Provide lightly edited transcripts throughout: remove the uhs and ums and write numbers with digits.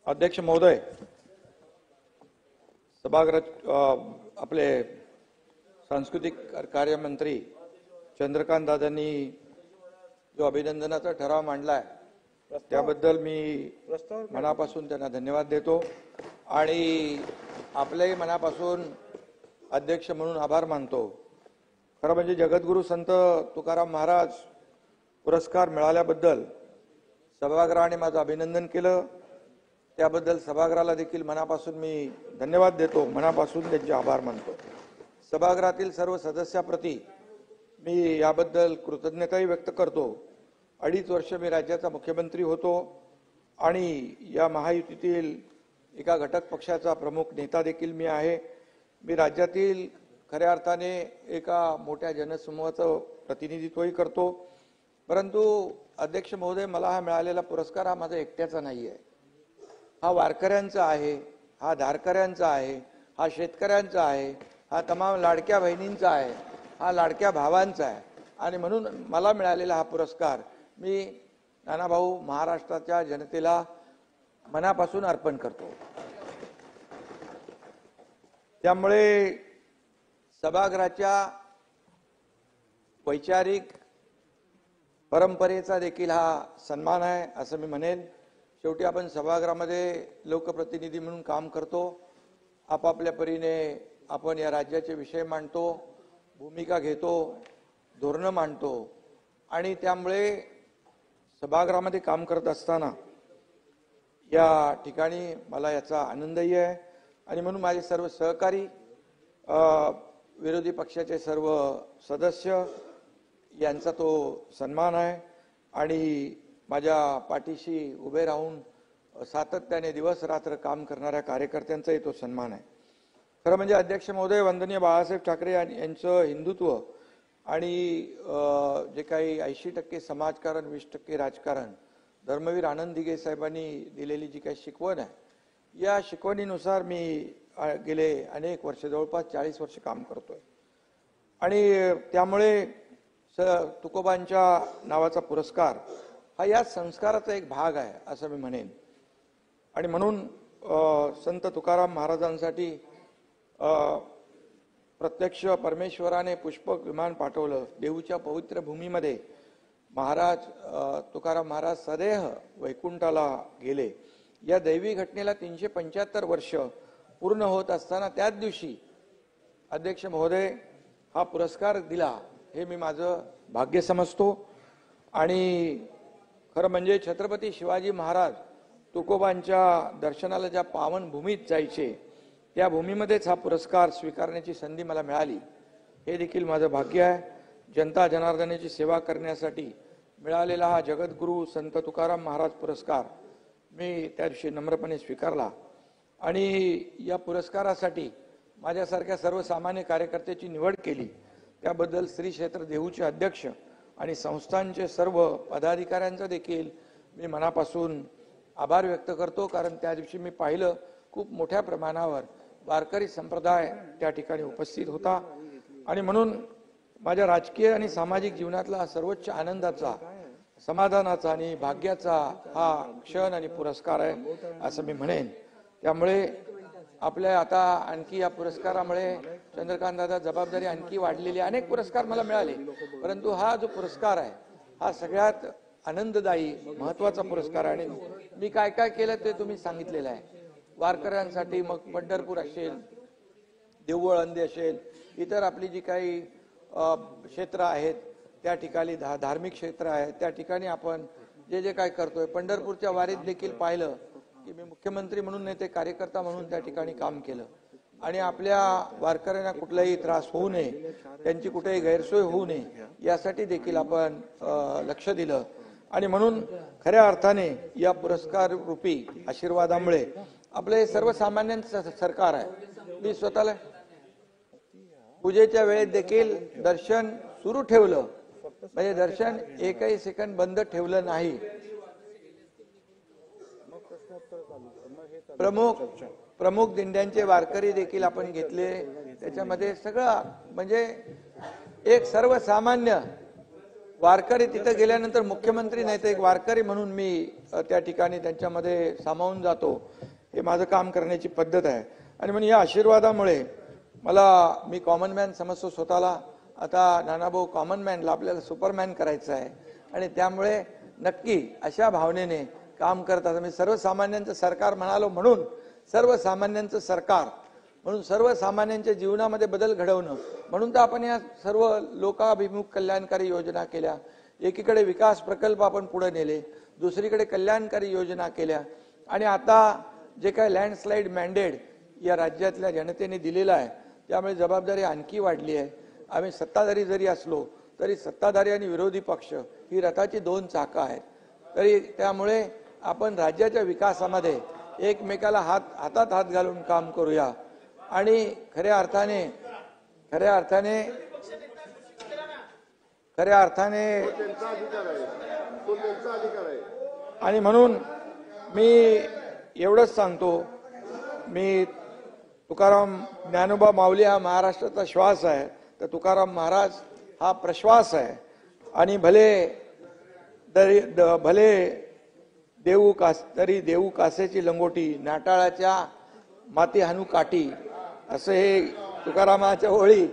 अध्यक्ष महोदय, सभागृह आपले सांस्कृतिक कार्य मंत्री चंद्रकांत दादांनी जो अभिनंदनाचा ठराव मांडलाय त्याबद्दल मी मनापासून त्यांना धन्यवाद देतो आणि आपल्याही मनापासून अध्यक्ष म्हणून आभार मानतो। खरं म्हणजे जगद्गुरू संत तुकाराम महाराज पुरस्कार मिळाल्याबद्दल सभागृहाने माझं अभिनंदन केलं, त्याबद्दल सभागृहाला देखील मनापासून मी धन्यवाद देतो, मनापासून त्यांचे आभार मानतो। सभागृहातील सर्व सदस्याप्रती मी याबद्दल कृतज्ञताही व्यक्त करतो। 2.5 वर्ष मी राज्याचा मुख्यमंत्री होतो आणि या महायुतीतील एका घटक पक्षाचा प्रमुख नेता देखील मी आहे। मी राज्यातील खऱ्या अर्थाने एका मोठ्या जनसमूहाचं प्रतिनिधित्वही करतो, परंतु अध्यक्ष महोदय, मला हा मिळालेला पुरस्कार हा माझा एकट्याचा नाही आहे, हा वारकऱ्यांचा आहे, हा धारकऱ्यांचा आहे, हा शेतकऱ्यांचा आहे, हा तमाम लाडक्या बहिणींचा आहे, हा लाडक्या भावांचा आहे आणि म्हणून मला मिळालेला हा पुरस्कार मी नानाभाऊ महाराष्ट्राच्या जनतेला मनापासून अर्पण करतो। त्यामुळे सभागृहाच्या वैचारिक परंपरेचा देखील हा सन्मान आहे असं मी म्हणेन। शेवटी आपण सभागृहामध्ये लोकप्रतिनिधी म्हणून काम करतो, आपापल्या परीने आपण या राज्याचे विषय मांडतो, भूमिका घेतो, धोरणं मांडतो आणि त्यामुळे सभागृहामध्ये काम करत असताना या ठिकाणी मला याचा आनंदही आहे आणि म्हणून माझे सर्व सहकारी, विरोधी पक्षाचे सर्व सदस्य यांचा तो सन्मान आहे आणि माझ्या पाठीशी उभे राहून सातत्याने दिवस रात्र काम करणाऱ्या कार्यकर्त्यांचाही तो सन्मान आहे। खरं म्हणजे अध्यक्ष महोदय, वंदनीय बाळासाहेब ठाकरे यांचं हिंदुत्व आणि जे काही 80% समाजकारण 20% राजकारण, धर्मवीर आनंद दिघे साहेबांनी दिलेली जी काही शिकवण आहे, या शिकवणीनुसार मी गेले अनेक वर्ष, जवळपास 40 वर्ष काम करतोय आणि त्यामुळे तुकोबांच्या नावाचा पुरस्कार हा या संस्काराचा एक भाग आहे असं मी म्हणेन। आणि म्हणून संत तुकाराम महाराजांसाठी प्रत्यक्ष परमेश्वराने पुष्पक विमान पाठवलं, देऊच्या पवित्र भूमीमध्ये महाराज तुकाराम महाराज सदेह वैकुंठाला गेले। या दैवी घटनेला 375 वर्ष पूर्ण होत असताना त्याच दिवशी अध्यक्ष महोदय हा पुरस्कार दिला, हे मी माझं भाग्य समजतो। आणि खरं म्हणजे छत्रपती शिवाजी महाराज तुकोबांच्या दर्शनाला ज्या पावन भूमीत जायचे त्या भूमीमध्येच हा पुरस्कार स्वीकारण्याची संधी मला मिळाली, हे देखील माझं भाग्य आहे। जनता जनार्दनाची सेवा करण्यासाठी मिळालेला हा जगद्गुरू संत तुकाराम महाराज पुरस्कार मी त्या दिवशी नम्रपणे स्वीकारला आणि या पुरस्कारासाठी माझ्यासारख्या सर्वसामान्य कार्यकर्त्याची निवड केली, त्याबद्दल श्री क्षेत्र देहूचे अध्यक्ष आणि संस्थांचे सर्व पदाधिकाऱ्यांचा देखील मी मनापासून आभार व्यक्त करतो। कारण त्या दिवशी मी पाहिलं खूप मोठ्या प्रमाणावर वारकरी संप्रदाय त्या ठिकाणी उपस्थित होता आणि म्हणून माझ्या राजकीय आणि सामाजिक जीवनातला सर्वोच्च आनंदाचा, समाधानाचा आणि भाग्याचा हा क्षण आणि पुरस्कार आहे असं मी म्हणेन। त्यामुळे आपल्या आता आणखी या पुरस्कारामुळे चंद्रकांत दादा जबाबदारी आणखी वाढलेली, अनेक पुरस्कार मला मिळाले, परंतु हा जो पुरस्कार आहे हा सगळ्यात आनंददायी महत्वाचा पुरस्कार आहे आणि मी काय काय केलं ते तुम्ही सांगितलेलं आहे। वारकऱ्यांसाठी मग पंढरपूर असेल, देऊळ अंधे असेल, इतर आपली जी काही क्षेत्र आहेत त्या ठिकाणी धार्मिक क्षेत्र आहे त्या ठिकाणी आपण जे जे काय करतोय, पंढरपूरच्या वारीत देखील पाहिलं की मी मुख्यमंत्री म्हणून नाही, ते कार्यकर्ता म्हणून त्या ठिकाणी काम केलं आणि आपल्या वारकऱ्यांना कुठलाही त्रास होऊ नये, त्यांची कुठेही गैरसोय होऊ नये यासाठी देखील आपण लक्ष दिलं आणि म्हणून खऱ्या अर्थाने या पुरस्कार रूपी आशीर्वादामुळे आपले सर्वसामान्यांचं सरकार आहे। मी स्वतःला पूजेच्या वेळेत देखील दर्शन सुरू ठेवलं, म्हणजे दर्शन एकही सेकंद बंद ठेवलं नाही। प्रमुख दिंड्यांचे वारकरी देखील आपण घेतले, त्याच्यामध्ये सगळं म्हणजे एक सर्वसामान्य वारकरी तिथे गेल्यानंतर मुख्यमंत्री नाही तर एक वारकरी म्हणून मी त्या ठिकाणी त्यांच्यामध्ये सामावून जातो. हे माझं काम करण्याची पद्धत आहे. आणि म्हणून या आशीर्वादामुळे मी कॉमन मॅन समजतो स्वतःला. आता नानाभाऊ कॉमन मॅनला आपल्याला सुपरमॅन करायचं आहे आणि त्यामुळे नक्की अशा भावनेने काम करतात. मी सर्वसामान्यांचं सरकार म्हणालो म्हणून सर्वसामान्यांचं सरकार म्हणून सर्वसामान्यांच्या जीवनामध्ये बदल घडवणं म्हणून तर आपण या सर्व लोकाभिमुख कल्याणकारी योजना केल्या. एकीकडे विकास प्रकल्प आपण पुढे नेले, दुसरीकडे कल्याणकारी योजना केल्या आणि आता जे काही लँडस्लाइड मॅन्डेट या राज्यातल्या जनतेने दिलेला आहे त्यामुळे जबाबदारी आणखी वाढली आहे. आम्ही सत्ताधारी जरी असलो तरी सत्ताधारी आणि विरोधी पक्ष ही रथाची दोन चाकं आहेत. तरी त्यामुळे आपण राज्याच्या विकासामध्ये एकमेकाला हातात हात घालून काम करूया आणि खऱ्या अर्थाने आणि म्हणून मी एवढंच सांगतो, मी तुकाराम ज्ञानोबा माऊली हा महाराष्ट्राचा श्वास आहे तर तुकाराम महाराज हा प्रश्वास आहे. आणि भले देऊ कासेची लंगोटी नाटाळाच्या माती हानू काठी असं हे तुकारामाच्या ओळी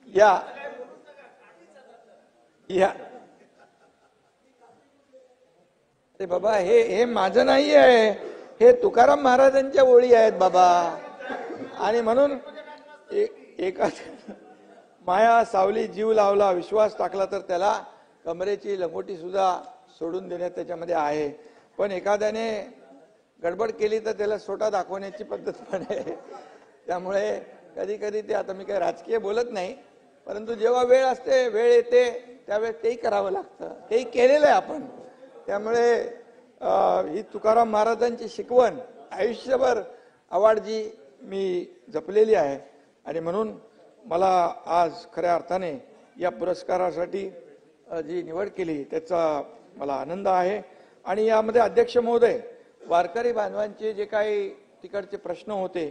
या ते बाबा हे माझं नाही आहे, हे तुकाराम महाराजांच्या ओळी आहेत बाबा. आणि म्हणून एका माया सावली जीव लावला विश्वास टाकला तर त्याला कमरेची लंगोटी सुद्धा सोडून देण्यात त्याच्यामध्ये आहे. पण एखाद्याने गडबड केली तर त्याला सोटा दाखवण्याची पद्धत पण आहे. त्यामुळे कधी कधी ते आता मी काही राजकीय बोलत नाही परंतु जेव्हा वेळ येते त्यावेळेस तेही करावं लागतं, तेही केलेलं आहे आपण. त्यामुळे ही तुकाराम महाराजांची शिकवण आयुष्यभर आवाडजी मी जपलेली आहे. आणि म्हणून मला आज खऱ्या अर्थाने या पुरस्कारासाठी जी निवड केली त्याचा मला आनंद आहे. आणि यामध्ये अध्यक्ष महोदय वारकरी बांधवांचे जे काही तिकडचे प्रश्न होते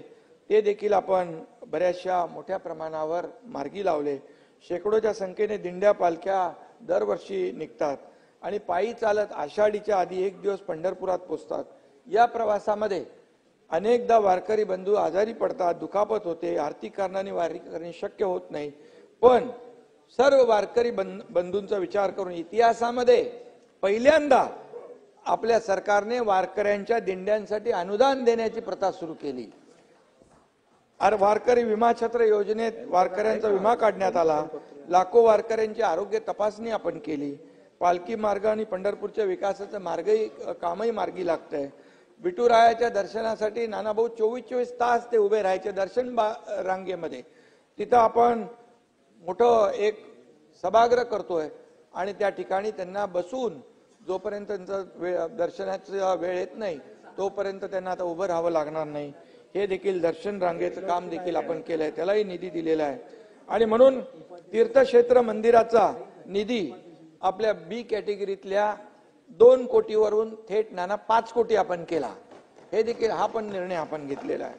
ते देखील आपण बऱ्याचशा मोठ्या प्रमाणावर मार्गी लावले. शेकडोच्या संख्येने दिंड्या पालख्या दरवर्षी निघतात आणि पायी चालत आषाढीच्या आधी एक दिवस पंढरपुरात पोहोचतात. या प्रवासामध्ये अनेकदा वारकरी बंधू आजारी पडतात, दुखापत होते, आर्थिक कारणाने वारी करणे शक्य होत नाही. पण सर्व वारकरी बंधूंचा विचार करून इतिहासामध्ये पहिल्यांदा आपल्या सरकारने वारकऱ्यांच्या दिंड्यांसाठी अनुदान देण्याची प्रथा सुरू केली. वारकरी विमा छत्र योजनेत वारकऱ्यांचा विमा काढण्यात आला. लाखो वारकऱ्यांची आरोग्य तपासणी आपण केली. पालखी मार्ग आणि पंढरपूरच्या विकासाचं कामही मार्गी लागतंय. विठुरायाच्या दर्शनासाठी नानाभाऊ 24 तास ते उभे राहायचे दर्शन रांगेमध्ये. तिथं आपण मोठं एक सभागृह करतोय आणि त्या ठिकाणी त्यांना बसून जोपर्यंत त्यांचं दर्शनाचा वेळ येत नाही तोपर्यंत त्यांना आता उभं राहावं लागणार नाही. हे देखील दर्शन रांगेचं काम देखील आपण केलंय, त्यालाही निधी दिलेला आहे. आणि म्हणून तीर्थक्षेत्र मंदिराचा निधी आपल्या बी कॅटेगरीतल्या 2 कोटीवरून थेट 5 कोटी आपण केला. हे देखील हा पण निर्णय आपण घेतलेला आहे.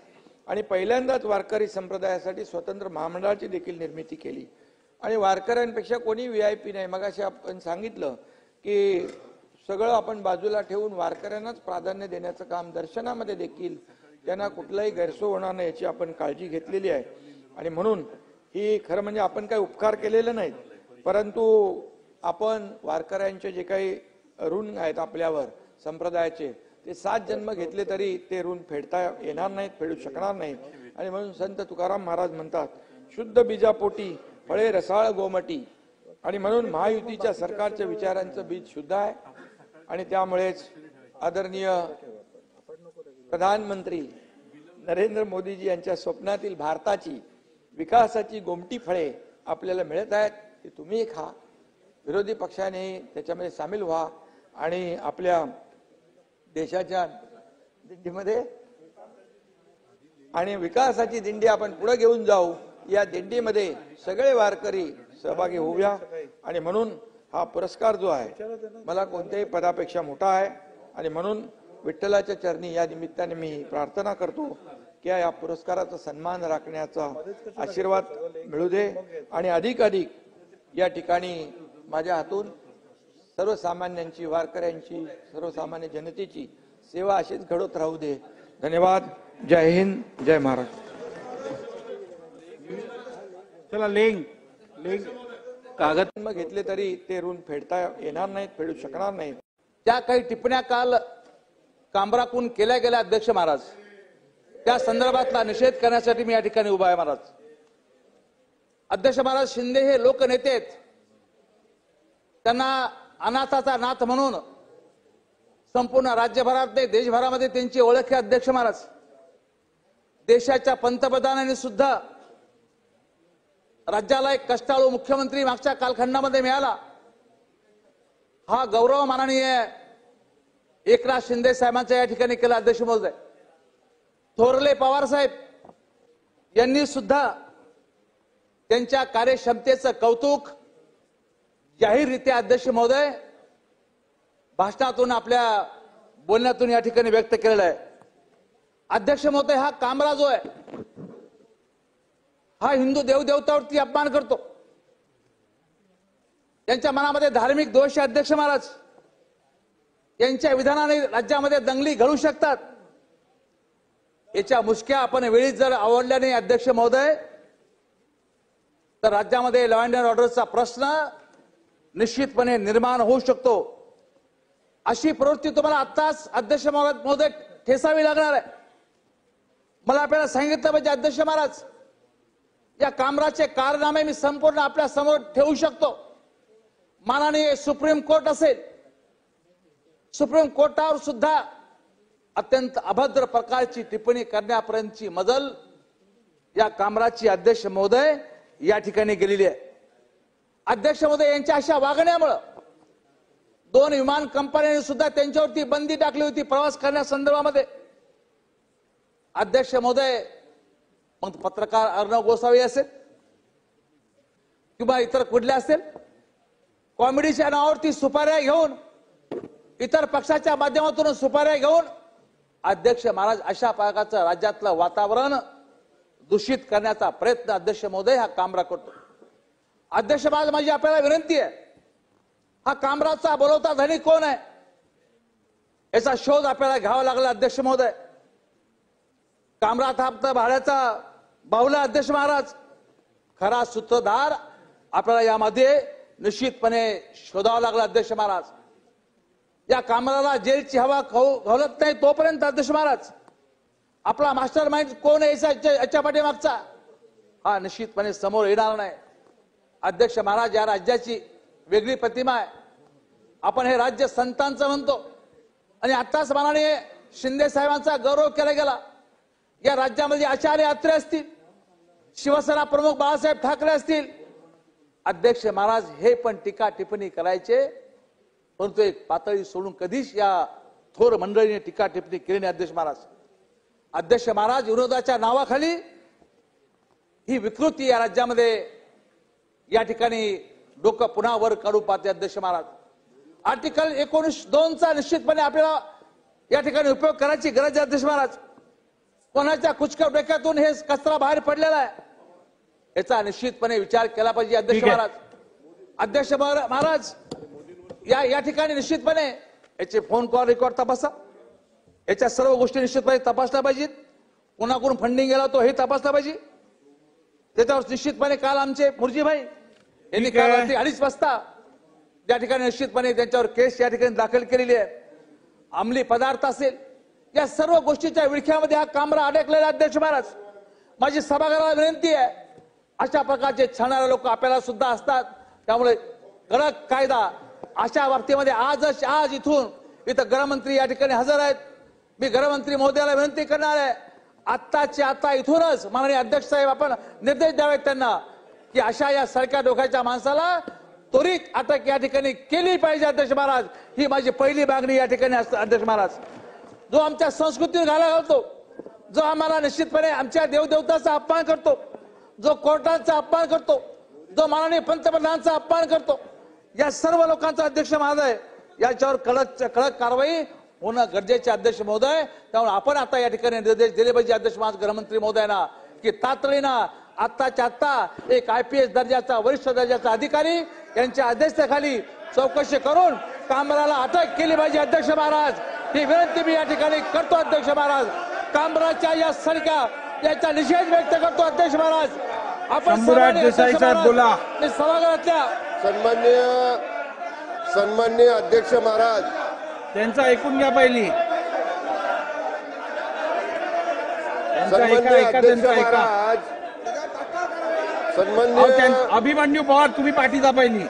आणि पहिल्यांदाच वारकरी संप्रदायासाठी स्वतंत्र महामंडळाची देखील निर्मिती केली. आणि वारकऱ्यांपेक्षा कोणी VIP नाही. मगाशी आपण सांगितलं की सगळं आपण बाजूला ठेवून वारकऱ्यांनाच प्राधान्य देण्याचं काम दर्शनामध्ये देखील त्यांना कुठलाही गैरसोय होणार नाही याची आपण काळजी घेतलेली आहे. आणि म्हणून ही खरं म्हणजे आपण काही उपकार केलेले नाहीत परंतु आपण वारकऱ्यांचे जे काही ऋण आहेत आपल्यावर संप्रदायाचे ते 7 जन्म घेतले तरी ते ऋण फेडता येणार नाहीत, फेडू शकणार नाहीत. आणि म्हणून संत तुकाराम महाराज म्हणतात शुद्ध बीजापोटी फळे रसाळ गोमटी. आणि म्हणून महायुतीच्या सरकारच्या विचारांचं बीज शुद्ध आहे. आणि त्यामुळेच आदरणीय प्रधानमंत्री नरेंद्र मोदीजी यांच्या स्वप्नातील भारताची विकासाची गोमटी फळे आपल्याला मिळत आहेत. ती तुम्ही खा, विरोधी पक्षाने त्याच्यामध्ये सामील व्हा आणि आपल्या देशाच्या दिंडीमध्ये आणि विकासाची दिंडी आपण पुढे घेऊन जाऊ. या दिंडीमध्ये सगळे वारकरी सहभागी होऊया. आणि म्हणून हा पुरस्कार जो आहे मला कोणत्याही पदापेक्षा मोठा आहे. आणि म्हणून विठ्ठलाच्या चरणी या निमित्ताने मी प्रार्थना करतो की या पुरस्काराचा सन्मान राखण्याचा आशीर्वाद मिळू दे आणि अधिक या ठिकाणी माझ्या हातून सर्वसामान्यांची, वारकऱ्यांची, सर्वसामान्य जनतेची सेवा अशीच घडत राहू दे. धन्यवाद. जय हिंद, जय महाराष्ट्र. चला लिंग कागद घेतले तरी ते ऋण फेडता येणार नाहीत, फेडू शकणार नाहीत. ज्या काही टिप्पण्या काल कांबराकून केल्या गेल्या अध्यक्ष महाराज, त्या संदर्भातला निषेध करण्यासाठी मी या ठिकाणी उभा आहे महाराज. अध्यक्ष महाराज, शिंदे हे लोकनेते आहेत. त्यांना अनाथाचा नाथ म्हणून संपूर्ण राज्यभरात नाही, देशभरामध्ये त्यांची ओळख आहे. अध्यक्ष महाराज, देशाच्या पंतप्रधानांनी सुद्धा राज्याला एक कष्टाळू मुख्यमंत्री मागच्या कालखंडामध्ये मिळाला. हा गौरव माननीय एकनाथ शिंदे साहेबांच्या या ठिकाणी केला. अध्यक्ष महोदय, थोरले पवार साहेब यांनी सुद्धा त्यांच्या कार्यक्षमतेचं कौतुक जाहीररित्या अध्यक्ष महोदय भाषणातून, आपल्या बोलण्यातून या ठिकाणी व्यक्त केलेला आहे. अध्यक्ष महोदय, हा कामरा जो आहे हा हिंदू देवदेवतावरती अपमान करतो. त्यांच्या मनामध्ये धार्मिक दोष आहे. अध्यक्ष महाराज, यांच्या विधानाने राज्यामध्ये दंगली घडू शकतात. याच्या मुसक्या आपण वेळीच जर आवडल्या नाही अध्यक्ष महोदय, तर राज्यामध्ये लॉ अँड ऑर्डरचा प्रश्न निश्चितपणे निर्माण होऊ शकतो. अशी प्रवृत्ती तुम्हाला आत्ताच अध्यक्ष महोदय ठेसावी लागणार आहे. मला आपल्याला सांगितलं पाहिजे अध्यक्ष महाराज, या कामराचे कारनामे मी संपूर्ण आपल्या समोर ठेवू शकतो. माननीय सुप्रीम कोर्ट असेल, सुप्रीम कोर्टावर सुद्धा अत्यंत अभद्र प्रकारची टिप्पणी करण्यापर्यंतची मजल या कामराची अध्यक्ष महोदय या ठिकाणी गेलेली आहे. अध्यक्ष महोदय, यांच्या अशा वागण्यामुळे 2 विमान कंपन्यांनी सुद्धा त्यांच्यावरती बंदी टाकली होती प्रवास करण्यासंदर्भामध्ये. अध्यक्ष महोदय, मग पत्रकार अर्णव गोसावी असेल किंवा इतर कुठले असेल, कॉमेडीच्या नावावरती सुपाऱ्या घेऊन, इतर पक्षाच्या माध्यमातून सुपाऱ्या घेऊन अध्यक्ष महाराज अशा प्रकारचं राज्यातलं वातावरण दूषित करण्याचा प्रयत्न अध्यक्ष महोदय हा कामरा करतो. अध्यक्ष महाराज, माझी आपल्याला विनंती आहे, हा कामराचा बोलवता धनी कोण आहे याचा शोध आपल्याला घ्यावा लागला. अध्यक्ष महोदय, कामरात हप्ता भाड्याचा बाहुला अध्यक्ष महाराज, खरा सूत्रधार आपल्याला यामध्ये निश्चितपणे शोधावा लागला. अध्यक्ष महाराज, या कामराला जेलची हवा घालत नाही तोपर्यंत अध्यक्ष महाराज आपला मास्टर माइंड कोण आहे याच्या पाठीमागचा हा निश्चितपणे समोर येणार नाही. अध्यक्ष महाराज, या राज्याची वेगळी प्रतिमा आहे. आपण हे राज्य संतांचं म्हणतो आणि आताच माननीय शिंदे साहेबांचा गौरव केला गेला. या राज्यामध्ये आचार्य अत्रे असतील, शिवसेना प्रमुख बाळासाहेब ठाकरे असतील, अध्यक्ष महाराज हे पण टीका टिप्पणी करायचे, परंतु एक पातळी सोडून कधीच या थोर मंडळीने टीका टिप्पणी केली नाही. अध्यक्ष महाराज, अध्यक्ष महाराज, विरोधाच्या नावाखाली ही विकृती या राज्यामध्ये या ठिकाणी डोकं पुन्हा वर काढू पाहते. अध्यक्ष महाराज, आर्टिकल 19(2) निश्चितपणे आपल्याला या ठिकाणी उपयोग करायची गरज आहे. अध्यक्ष महाराज, कोणाच्या कुचक्या डोक्यातून हे कचरा बाहेर पडलेला आहे याचा निश्चितपणे विचार केला पाहिजे. अध्यक्ष महाराज, अध्यक्ष महाराज, या ठिकाणी निश्चितपणे याचे फोन कॉल रेकॉर्ड तपासा. याच्या सर्व गोष्टी निश्चितपणे तपासल्या पाहिजेत. कोणाकडून फंडिंग गेला तो हे तपासला पाहिजे. त्याच्यावर निश्चितपणे काल आमचे मुर्जीभाई यांनी काल रात्री 2:30 वाजता या ठिकाणी निश्चितपणे त्यांच्यावर केस या ठिकाणी दाखल केलेली आहे. अंमली पदार्थ असेल, या सर्व गोष्टीच्या विळख्यामध्ये हा कामरा अडकलेला. अध्यक्ष महाराज, माझी सभागृहाला विनंती आहे, अशा प्रकारचे छळणारे लोक आपल्याला सुद्धा असतात. त्यामुळे कडक कायदा अशा बाबतीमध्ये आज इथं गृहमंत्री या ठिकाणी हजर आहेत. मी गृहमंत्री महोदयाला विनंती करणार आहे, आत्ताच्या आता इथूनच माननीय अध्यक्ष साहेब आपण निर्देश द्यावेत त्यांना की अशा या सरक्या डोक्याच्या माणसाला त्वरित अटक या ठिकाणी केली पाहिजे. अध्यक्ष महाराज, ही माझी पहिली मागणी या ठिकाणी असते. अध्यक्ष महाराज, जो आमच्या संस्कृतीवर घाला घालतो, जो आम्हाला निश्चितपणे आमच्या देवदेवताचा अपमान करतो, जो कोर्टाचा अपमान करतो, जो माननीय पंतप्रधानांचा अपमान करतो, या सर्व लोकांचा अध्यक्ष महोदय याच्यावर कडक कारवाई होणं गरजेचे. अध्यक्ष महोदय, त्यामुळे आपण आता या ठिकाणी निर्देश दिले पाहिजे अध्यक्ष महाराज गृहमंत्री महोदयांना की तातडीनं आत्ताच्या आत्ता एक IPS दर्जाचा वरिष्ठ दर्जाचा अधिकारी यांच्या अध्यक्षतेखाली चौकशी करून कामराला अटक केली पाहिजे अध्यक्ष महाराज, ही विनंती मी या ठिकाणी करतो अध्यक्ष महाराज. कामराच्या या सडक्या याचा निषेध व्यक्त करतो अध्यक्ष महाराज. आपण शंभूराज देसाई साहेब बोला. सभागृहातल्या सन्माननीय अध्यक्ष महाराज, त्यांचं ऐकून घ्या पहिली. सन्माननीय अध्यक्ष महाराज, सन्माननीय अभिमन्यू पवार तुम्ही पाठीचा पहिली.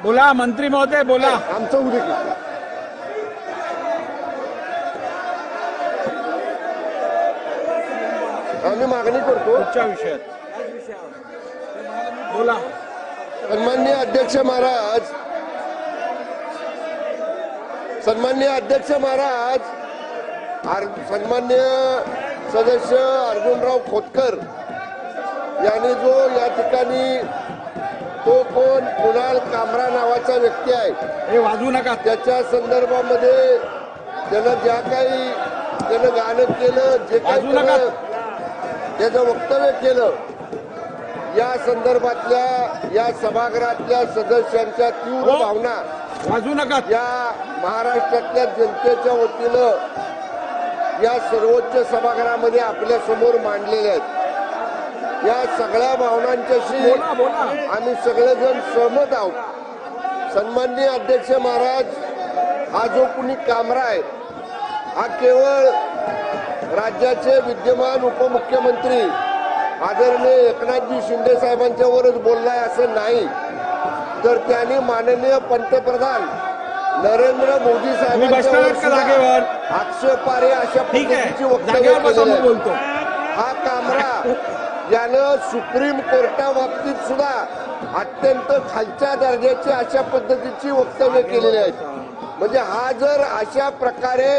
बोला मंत्री महोदय बोला. आमचं उद्या आम्ही मागणी करतो. पुढच्या विषयात बोला. सन्माननीय अध्यक्ष महाराज, सन्माननीय अध्यक्ष महाराज, सन्माननीय सदस्य अर्जुनराव खोतकर यांनी जो या ठिकाणी तो कोण कुणाल कामरा नावाचा व्यक्ती आहे, हे वाजवू नका. त्याच्या संदर्भामध्ये त्यानं ज्या काही त्यानं गाणं केलं, जे काही वाजवू नका. त्याचं वक्तव्य केलं, या संदर्भातल्या या सभागृहातल्या सदस्यांच्या तीव्र भावना वाजवू नका. या महाराष्ट्रातल्या जनतेच्या वतीनं या सर्वोच्च सभागृहामध्ये आपल्या समोर मांडलेल्या आहेत. या सगळ्या भावनांच्याशी आम्ही सगळेजण सहमत आहोत. सन्माननीय अध्यक्ष महाराज, हा जो कुणी कामरा आहे हा केवळ राज्याचे विद्यमान उपमुख्यमंत्री आदरणीय एकनाथजी शिंदे साहेबांच्यावरच बोललाय असं नाही, तर त्यांनी माननीय पंतप्रधान नरेंद्र मोदी साहेबांच्यावर आक्षेपार्ह अशा पद्धतीची वक्तव्य केलेली बोलतो. हा कामरा यानं सुप्रीम कोर्टाबाबतीत सुद्धा अत्यंत खालच्या दर्जाची अशा पद्धतीची वक्तव्य केलेली आहेत. म्हणजे हा जर अशा प्रकारे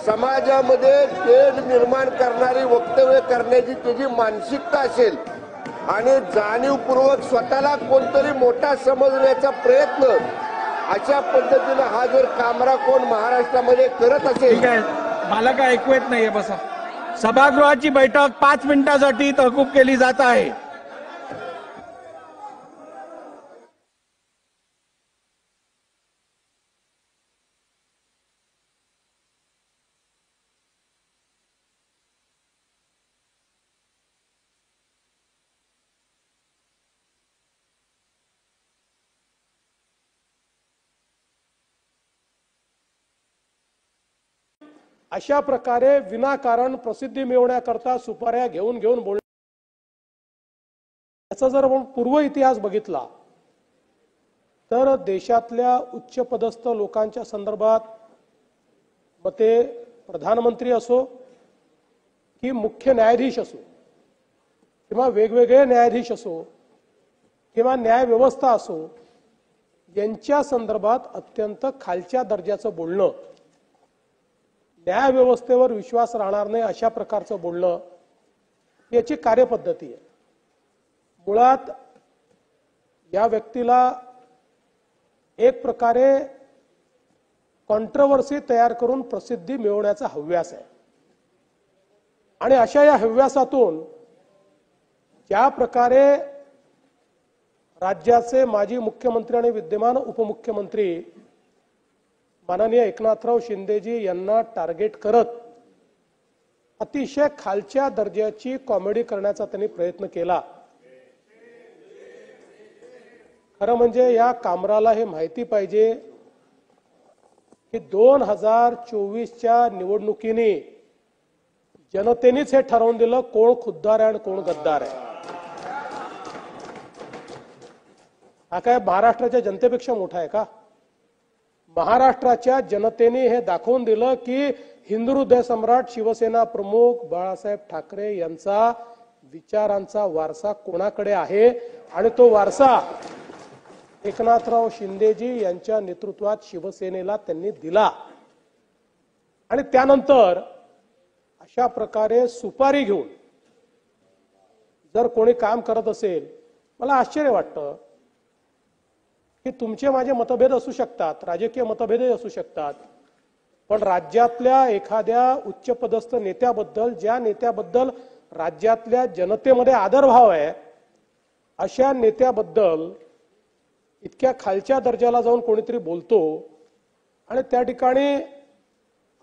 समाजामध्ये तेढ निर्माण करणारी वक्तव्य करण्याची त्याची मानसिकता असेल आणि जाणीवपूर्वक स्वतःला कोणतरी मोठा समजण्याचा प्रयत्न अशा पद्धतीनं हा जर कामरा कोण महाराष्ट्रामध्ये करत असेल. मला काय ऐकू येत नाहीये. बसा. सभागृहाची बैठक 5 मिनिटांसाठी तहकूब केली जात आहे. अशा प्रकारे विनाकारण प्रसिद्धी मिळवण्याकरता सुपाऱ्या घेऊन बोल, याचा जर आपण पूर्व इतिहास बघितला तर देशातल्या उच्च पदस्थ लोकांच्या संदर्भात मग ते प्रधानमंत्री असो की मुख्य न्यायाधीश असो किंवा वेगवेगळे न्यायाधीश असो किंवा न्याय व्यवस्था असो, यांच्या संदर्भात अत्यंत खालच्या दर्जाचं बोलणं, न्याय व्यवस्थेवर विश्वास राहणार नाही अशा प्रकारचं बोलणं, याची कार्यपद्धती आहे. मुळात या व्यक्तीला एक प्रकारे कॉन्ट्रोवर्सी तयार करून प्रसिद्धी मिळवण्याचा हव्यास आहे आणि अशा या हव्यासातून ज्या प्रकारे राज्याचे माजी मुख्यमंत्री आणि विद्यमान उपमुख्यमंत्री माननीय एकनाथराव शिंदेजी यांना टार्गेट करत अतिशय खालच्या दर्जाची कॉमेडी करण्याचा त्यांनी प्रयत्न केला. खरं म्हणजे या कामराला हे माहिती पाहिजे की 2024च्या निवडणुकीने जनतेनेच हे ठरवून दिलं कोण खुद्दार आहे आणि कोण गद्दार आहे. हा काय महाराष्ट्राच्या जनतेपेक्षा मोठा आहे का? महाराष्ट्राच्या जनतेने हे दाखवून दिलं की हिंदू हृदय सम्राट शिवसेना प्रमुख बाळासाहेब ठाकरे यांचा विचारांचा वारसा कोणाकडे आहे आणि तो वारसा एकनाथराव शिंदेजी यांच्या नेतृत्वात शिवसेनेला त्यांनी दिला. आणि त्यानंतर अशा प्रकारे सुपारी घेऊन जर कोणी काम करत असेल, मला आश्चर्य वाटतं की तुमचे माझे मतभेद असू शकतात, राजकीय मतभेदही असू शकतात, पण राज्यातल्या एखाद्या उच्चपदस्थ नेत्याबद्दल, ज्या नेत्याबद्दल राज्यातल्या जनतेमध्ये आदरभाव आहे, अशा नेत्याबद्दल इतक्या खालच्या दर्जाला जाऊन कोणीतरी बोलतो आणि त्या ठिकाणी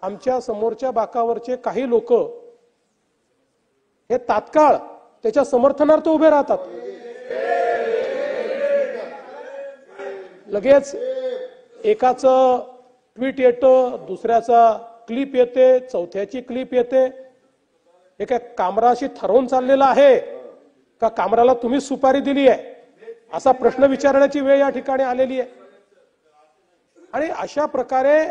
आमच्या समोरच्या बाकावरचे काही लोक हे तात्काळ त्याच्या समर्थनार्थ उभे राहतात. लगेच एकाचं ट्विट येतं, दुसऱ्याचा क्लिप येते, चौथ्याची क्लिप येते. हे काय कामराशी ठरवून चाललेलं आहे का कामराला तुम्ही सुपारी दिली आहे, असा प्रश्न विचारण्याची वेळ या ठिकाणी आलेली आहे. आणि अशा प्रकारे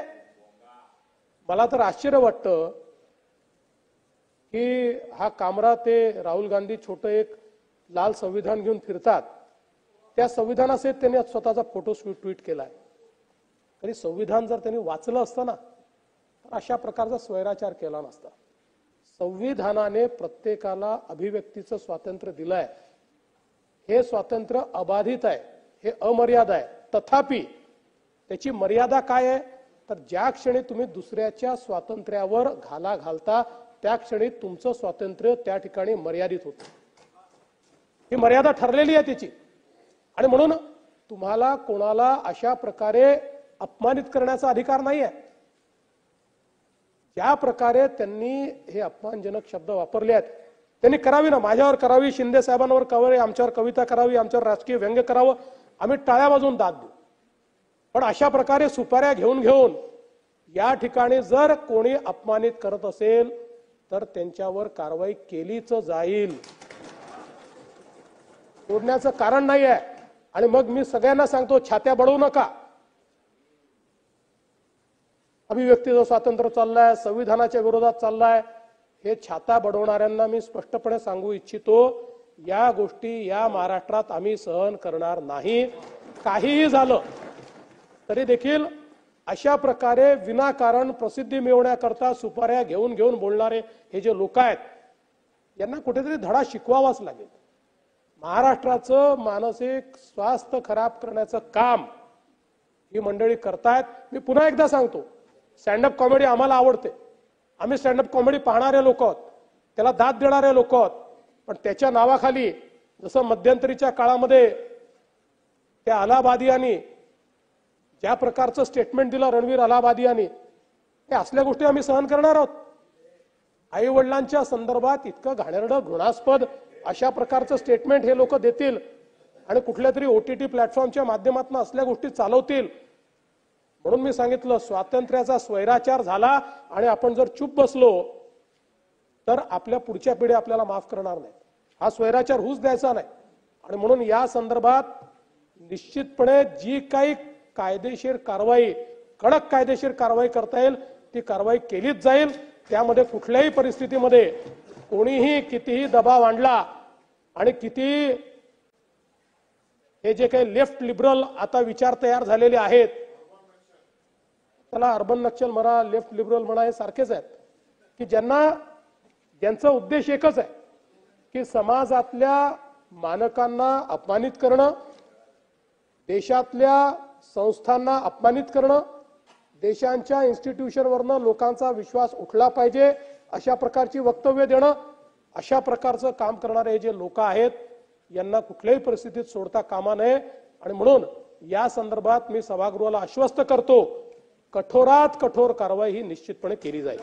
मला तर आश्चर्य वाटतं की हा कामरा ते राहुल गांधी छोटं एक लाल संविधान घेऊन फिरतात, त्या संविधानासहित त्यांनी स्वतःचा फोटो ट्विट केलाय. तरी संविधान जर त्यांनी वाचलं असतं ना तर अशा प्रकारचा स्वैराचार केला नसता. संविधानाने प्रत्येकाला अभिव्यक्तीचं स्वातंत्र्य दिलंय. हे स्वातंत्र्य अबाधित आहे, हे अमर्याद आहे. तथापि त्याची मर्यादा काय आहे तर ज्या क्षणी तुम्ही दुसऱ्याच्या स्वातंत्र्यावर घाला घालता त्या क्षणी तुमचं स्वातंत्र्य त्या ठिकाणी मर्यादित होतं. ही मर्यादा ठरलेली आहे त्याची. आणि म्हणून तुम्हाला कोणाला अशा प्रकारे अपमानित करण्याचा अधिकार नाही आहे. ज्या प्रकारे त्यांनी हे अपमानजनक शब्द वापरले आहेत त्यांनी करावी ना, माझ्यावर करावी, शिंदे साहेबांवर करावी, आमच्यावर कविता करावी, आमच्यावर राजकीय व्यंग्य करावं, आम्ही टाळ्या वाजवून दाद देऊ. पण अशा प्रकारे सुपाऱ्या घेऊन घेऊन या ठिकाणी जर कोणी अपमानित करत असेल तर त्यांच्यावर कारवाई केलीच जाईल. सोडण्याचं कारण नाही आहे. आणि मग मी सगळ्यांना सांगतो, छात्या बडवू नका. अभिव्यक्तीचं स्वातंत्र्य चाललंय, संविधानाच्या विरोधात चाललाय, हे छाता बडवणाऱ्यांना मी स्पष्टपणे सांगू इच्छितो, या गोष्टी या महाराष्ट्रात आम्ही सहन करणार नाही. काहीही झालं तरी देखील अशा प्रकारे विनाकारण प्रसिद्धी मिळवण्याकरता सुपाऱ्या घेऊन घेऊन बोलणारे हे जे लोक आहेत यांना कुठेतरी धडा शिकवावाच लागेल. महाराष्ट्राचं मानसिक स्वास्थ्य खराब करण्याचं काम ही मंडळी करतायत. मी पुन्हा एकदा सांगतो, स्टँडअप कॉमेडी आम्हाला आवडते, आम्ही स्टँडअप कॉमेडी पाहणारे लोक आहोत, त्याला दाद देणारे लोक आहोत. पण त्याच्या नावाखाली जसं मध्यंतरीच्या काळामध्ये त्या अलाहाबादियांनी ज्या प्रकारचं स्टेटमेंट दिलं रणवीर अलाहाबादियांनी, हे असल्या गोष्टी आम्ही सहन करणार आहोत. आई वडिलांच्या संदर्भात इतकं घाणेरडं घृणास्पद अशा प्रकारचं स्टेटमेंट हे लोक देतील आणि कुठल्या तरी OTT प्लॅटफॉर्मच्या माध्यमातून असल्या गोष्टी चालवतील. म्हणून मी सांगितलं, स्वातंत्र्याचा स्वैराचार झाला आणि आपण जर चूप बसलो तर आपल्या पुढच्या पिढ्या आपल्याला माफ करणार नाही. हा स्वैराचार होऊच द्यायचा नाही. आणि म्हणून या संदर्भात निश्चितपणे जी काही कायदेशीर कारवाई, कडक कायदेशीर कारवाई करता येईल ती कारवाई केलीच जाईल. त्यामध्ये कुठल्याही परिस्थितीमध्ये कोणीही कितीही दबाव आणला आणि किती हे जे काही लेफ्ट लिबरल आता विचार तयार झालेले आहेत, त्याला अर्बन नक्षल म्हणा, लेफ्ट लिबरल म्हणा, हे सारखेच आहेत की ज्यांचा उद्देश एकच आहे की समाजातल्या मानकांना अपमानित करणं, देशातल्या संस्थांना अपमानित करणं, देशांच्या इन्स्टिट्यूशनवरनं लोकांचा विश्वास उठला पाहिजे अशा प्रकारची वक्तव्य देणं, अशा प्रकारचं काम करणारे जे लोक आहेत यांना कुठल्याही परिस्थितीत सोडता कामा नये. आणि म्हणून या संदर्भात मी सभागृहाला आश्वस्त करतो, कठोरात कठोर कारवाई ही निश्चितपणे केली जाईल.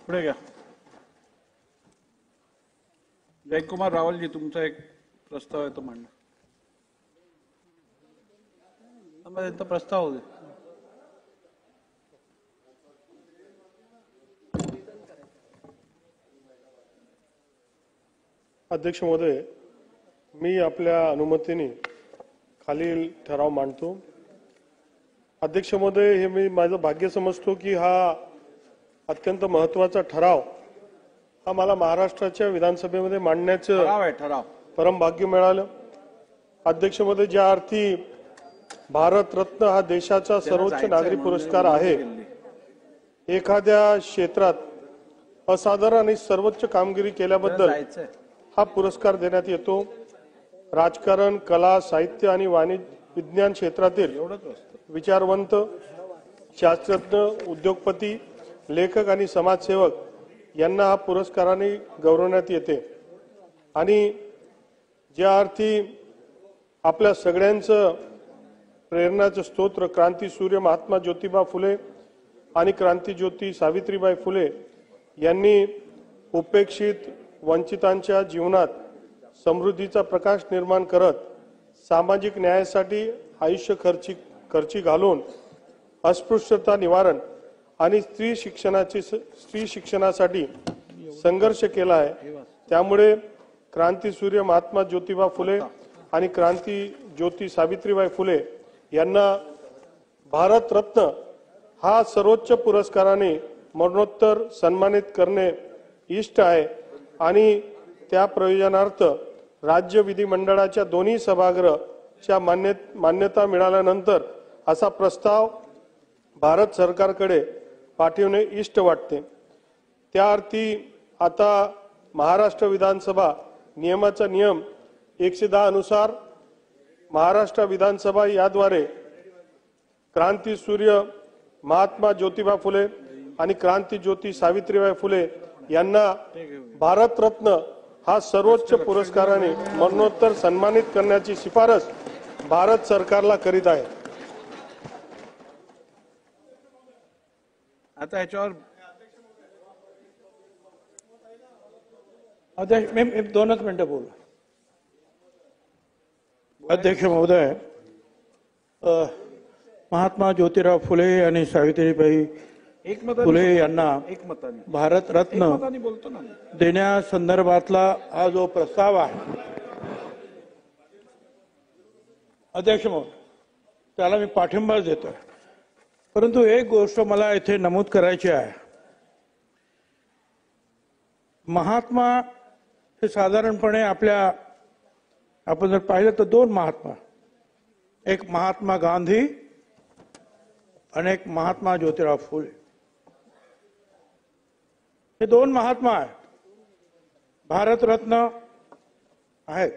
पुढे घ्या. जयकुमार रावलजी, तुमचा एक प्रस्ताव आहे तो मांडा. त्यांचा प्रस्ताव होते. अध्यक्ष महोदय, मी आपल्या अनुमतीने खालील ठराव मांडतो. अध्यक्ष महोदय, हे मी माझं भाग्य समजतो की हा अत्यंत महत्वाचा ठराव हा मला महाराष्ट्राच्या विधानसभेमध्ये मांडण्याचं ठराव परम भाग्य मिळालं. अध्यक्ष महोदय, ज्या अर्थी भारत रत्न हा देशाचा सर्वोच्च नागरी पुरस्कार आहे, एखाद्या क्षेत्रात असाधारण आणि सर्वोच्च कामगिरी केल्याबद्दल हा पुरस्कार देण्यात येतो. राजकारण, कला, साहित्य आणि वाणिज्य विज्ञान क्षेत्रातील विचारवंत, शास्त्रज्ञ, उद्योगपती, लेखक आणि समाजसेवक यांना हा पुरस्काराने गौरवण्यात येते. आणि ज्या अर्थी आपल्या सगळ्यांचं प्रेरणाचं स्तोत्र क्रांतीसूर्य महात्मा ज्योतिबा फुले आणि क्रांतीज्योती सावित्रीबाई फुले यांनी उपेक्षित वंचितांच्या जीवनात समृद्धीचा प्रकाश निर्माण करत सामाजिक न्यायासाठी आयुष्य खर्ची घालून अस्पृश्यता निवारण आणि स्त्री शिक्षणासाठी संघर्ष केला आहे. त्यामुळे क्रांतीसूर्य महात्मा ज्योतिबा फुले आणि क्रांती ज्योती सावित्रीबाई फुले यांना भारतरत्न हा सर्वोच्च पुरस्काराने मरणोत्तर सन्मानित करणे इष्ट आहे. आणि त्या प्रयोजनार्थ राज्य विधिमंडळाच्या दोन्ही सभागृहाच्या मान्यता मिळाल्यानंतर असा प्रस्ताव भारत सरकारकडे पाठवणे इष्ट वाटते. त्या अर्थी आता महाराष्ट्र विधानसभा नियमाचा नियम 110 अनुसार महाराष्ट्र विधानसभा याद्वारे क्रांतीसूर्य महात्मा ज्योतिबा फुले आणि क्रांतीज्योती सावित्रीबाई फुले यांना भारतरत्न हा सर्वोच्च पुरस्काराने मरणोत्तर सन्मानित करण्याची शिफारस भारत सरकारला करीत आहे. आता याच्यावर अध्यक्ष मी 2च मिनिटं बोलू. अध्यक्ष महोदय, महात्मा ज्योतिराव फुले आणि सावित्रीबाई फुले यांना भारतरत्न देण्यासंदर्भातला हा जो प्रस्ताव आहे अध्यक्ष महोदय, त्याला मी पाठिंबा देतोय. परंतु एक गोष्ट मला इथे नमूद करायची आहे. महात्मा हे साधारणपणे आपण जर पाहिलं तर 2 महात्मा, एक महात्मा गांधी आणि एक महात्मा ज्योतिराव फुले, हे 2 महात्मा आहेत. भारतरत्न आहेत,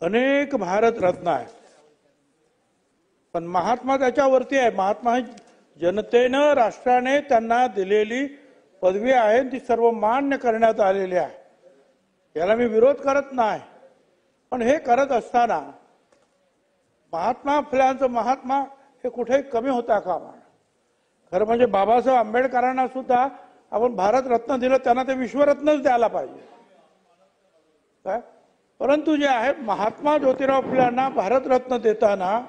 अनेक भारतरत्न आहेत, पण महात्मा त्याच्यावरती आहे. महात्मा जनतेनं राष्ट्राने त्यांना दिलेली पदवी आहे, ती सर्व मान्य करण्यात आलेली आहे. याला मी विरोध करत नाही, पण हे करत असताना महात्मा फुल्यांचं महात्मा हे कुठेही कमी होता कामा नये. खरं म्हणजे बाबासाहेब आंबेडकरांना सुद्धा आपण भारतरत्न दिलं, त्यांना ते विश्वरत्नच द्यायला पाहिजे काय. परंतु जे आहे महात्मा ज्योतिराव फुल्यांना भारतरत्न देताना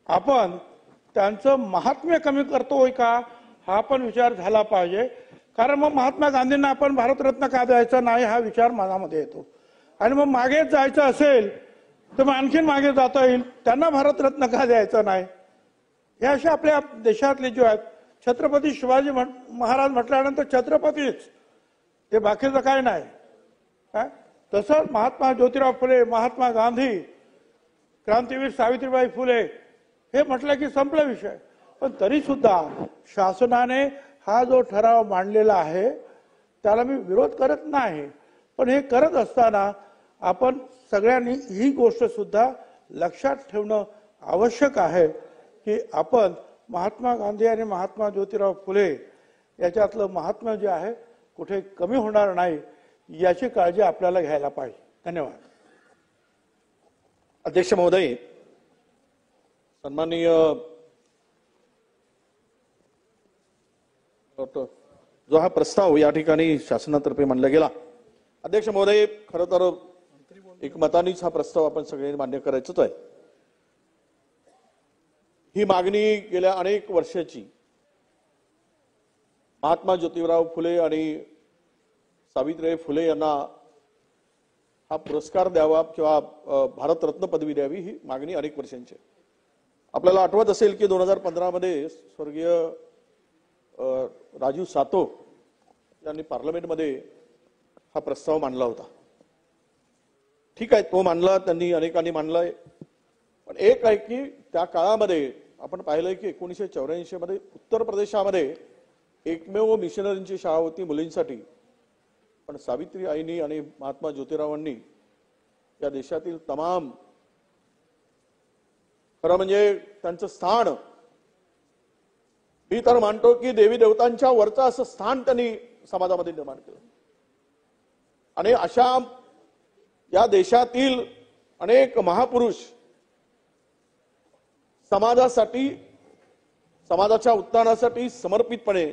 आपण त्यांचं महात्म्य कमी करतोय का हा पण विचार झाला पाहिजे. कारण मग महात्मा गांधींना आपण भारतरत्न का द्यायचा नाही हा विचार मनामध्ये येतो. आणि मग मागे जायचं असेल तर मग आणखीन मागे जाता येईल, त्यांना भारतरत्न का द्यायचं नाही. हे असे आपल्या देशातले जे आहेत, छत्रपती शिवाजी महाराज म्हटल्यानंतर छत्रपतीच, ते बाकीचं काय नाही काय. तसंच महात्मा ज्योतिराव फुले, महात्मा गांधी, क्रांतीवीर सावित्रीबाई फुले हे म्हटलं की संपला विषय. पण तरी सुद्धा शासनाने हा जो ठराव मांडलेला आहे त्याला मी विरोध करत नाही, पण हे करत असताना आपण सगळ्यांनी ही गोष्ट सुद्धा लक्षात ठेवणं आवश्यक आहे की आपण महात्मा गांधी आणि महात्मा ज्योतिराव फुले याच्यातलं महात्म्य जे आहे कुठे कमी होणार नाही याची काळजी आपल्याला घ्यायला पाहिजे. धन्यवाद. अध्यक्ष महोदय, सन्माननीय जो हा प्रस्ताव या ठिकाणी शासनातर्फे मांडला गेला. अध्यक्ष महोदय, खरं तर एकमतानेच हा प्रस्ताव आपण सगळ्यांनी मान्य करायचाच आहे. ही मागणी गेल्या अनेक वर्षाची महात्मा ज्योतिराव फुले आणि सावित्रीबाई फुले यांना हा पुरस्कार द्यावा किंवा भारतरत्न पदवी द्यावी ही मागणी अनेक वर्षांची. आपल्याला आठवत असेल की 2015 मध्ये स्वर्गीय राजीव सातो यांनी पार्लमेंटमध्ये हा प्रस्ताव मांडला होता. ठीक आहे, तो मांडला, त्यांनी अनेकांनी मांडलाय. पण एक आहे की त्या काळामध्ये आपण पाहिलंय की 1984 मध्ये उत्तर प्रदेशामध्ये एकमेव मिशनरींची शाळा होती मुलींसाठी. पण सावित्री आईनी आणि महात्मा ज्योतिरावांनी या देशातील तमाम, खरं म्हणजे त्यांचं स्थान मी तर मानतो की देवी देवतांच्या वरचं असं स्थान त्यांनी समाजामध्ये निर्माण केलं आणि अशा या देशातील अनेक महापुरुष समाजासाठी समाजाच्या उत्थानासाठी समर्पितपणे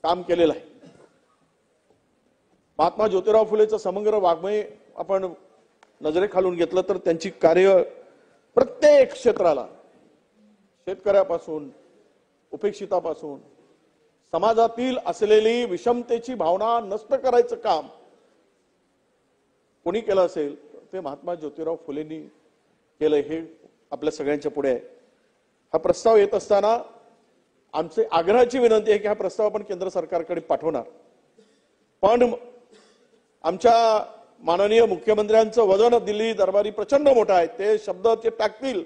काम केलेलं आहे. महात्मा ज्योतिराव फुलेचं समग्र वाङ्मय आपण नजरेखालून घेतलं तर त्यांची कार्य प्रत्येक क्षेत्राला शेतकऱ्यापासून उपेक्षितापासून समाजातील असलेली विषमतेची भावना नष्ट करायचं काम कोणी केलं असेल ते महात्मा ज्योतिराव फुलेंनी केलं हे आपल्या सगळ्यांच्या पुढे आहे. हा प्रस्ताव येत असताना आमची आग्रहाची विनंती आहे की हा प्रस्ताव आपण केंद्र सरकारकडे पाठवणार, पण आमच्या माननीय मुख्यमंत्र्यांचं वजन दिल्ली दरबारी प्रचंड मोठं आहे. ते शब्द ते टाकतील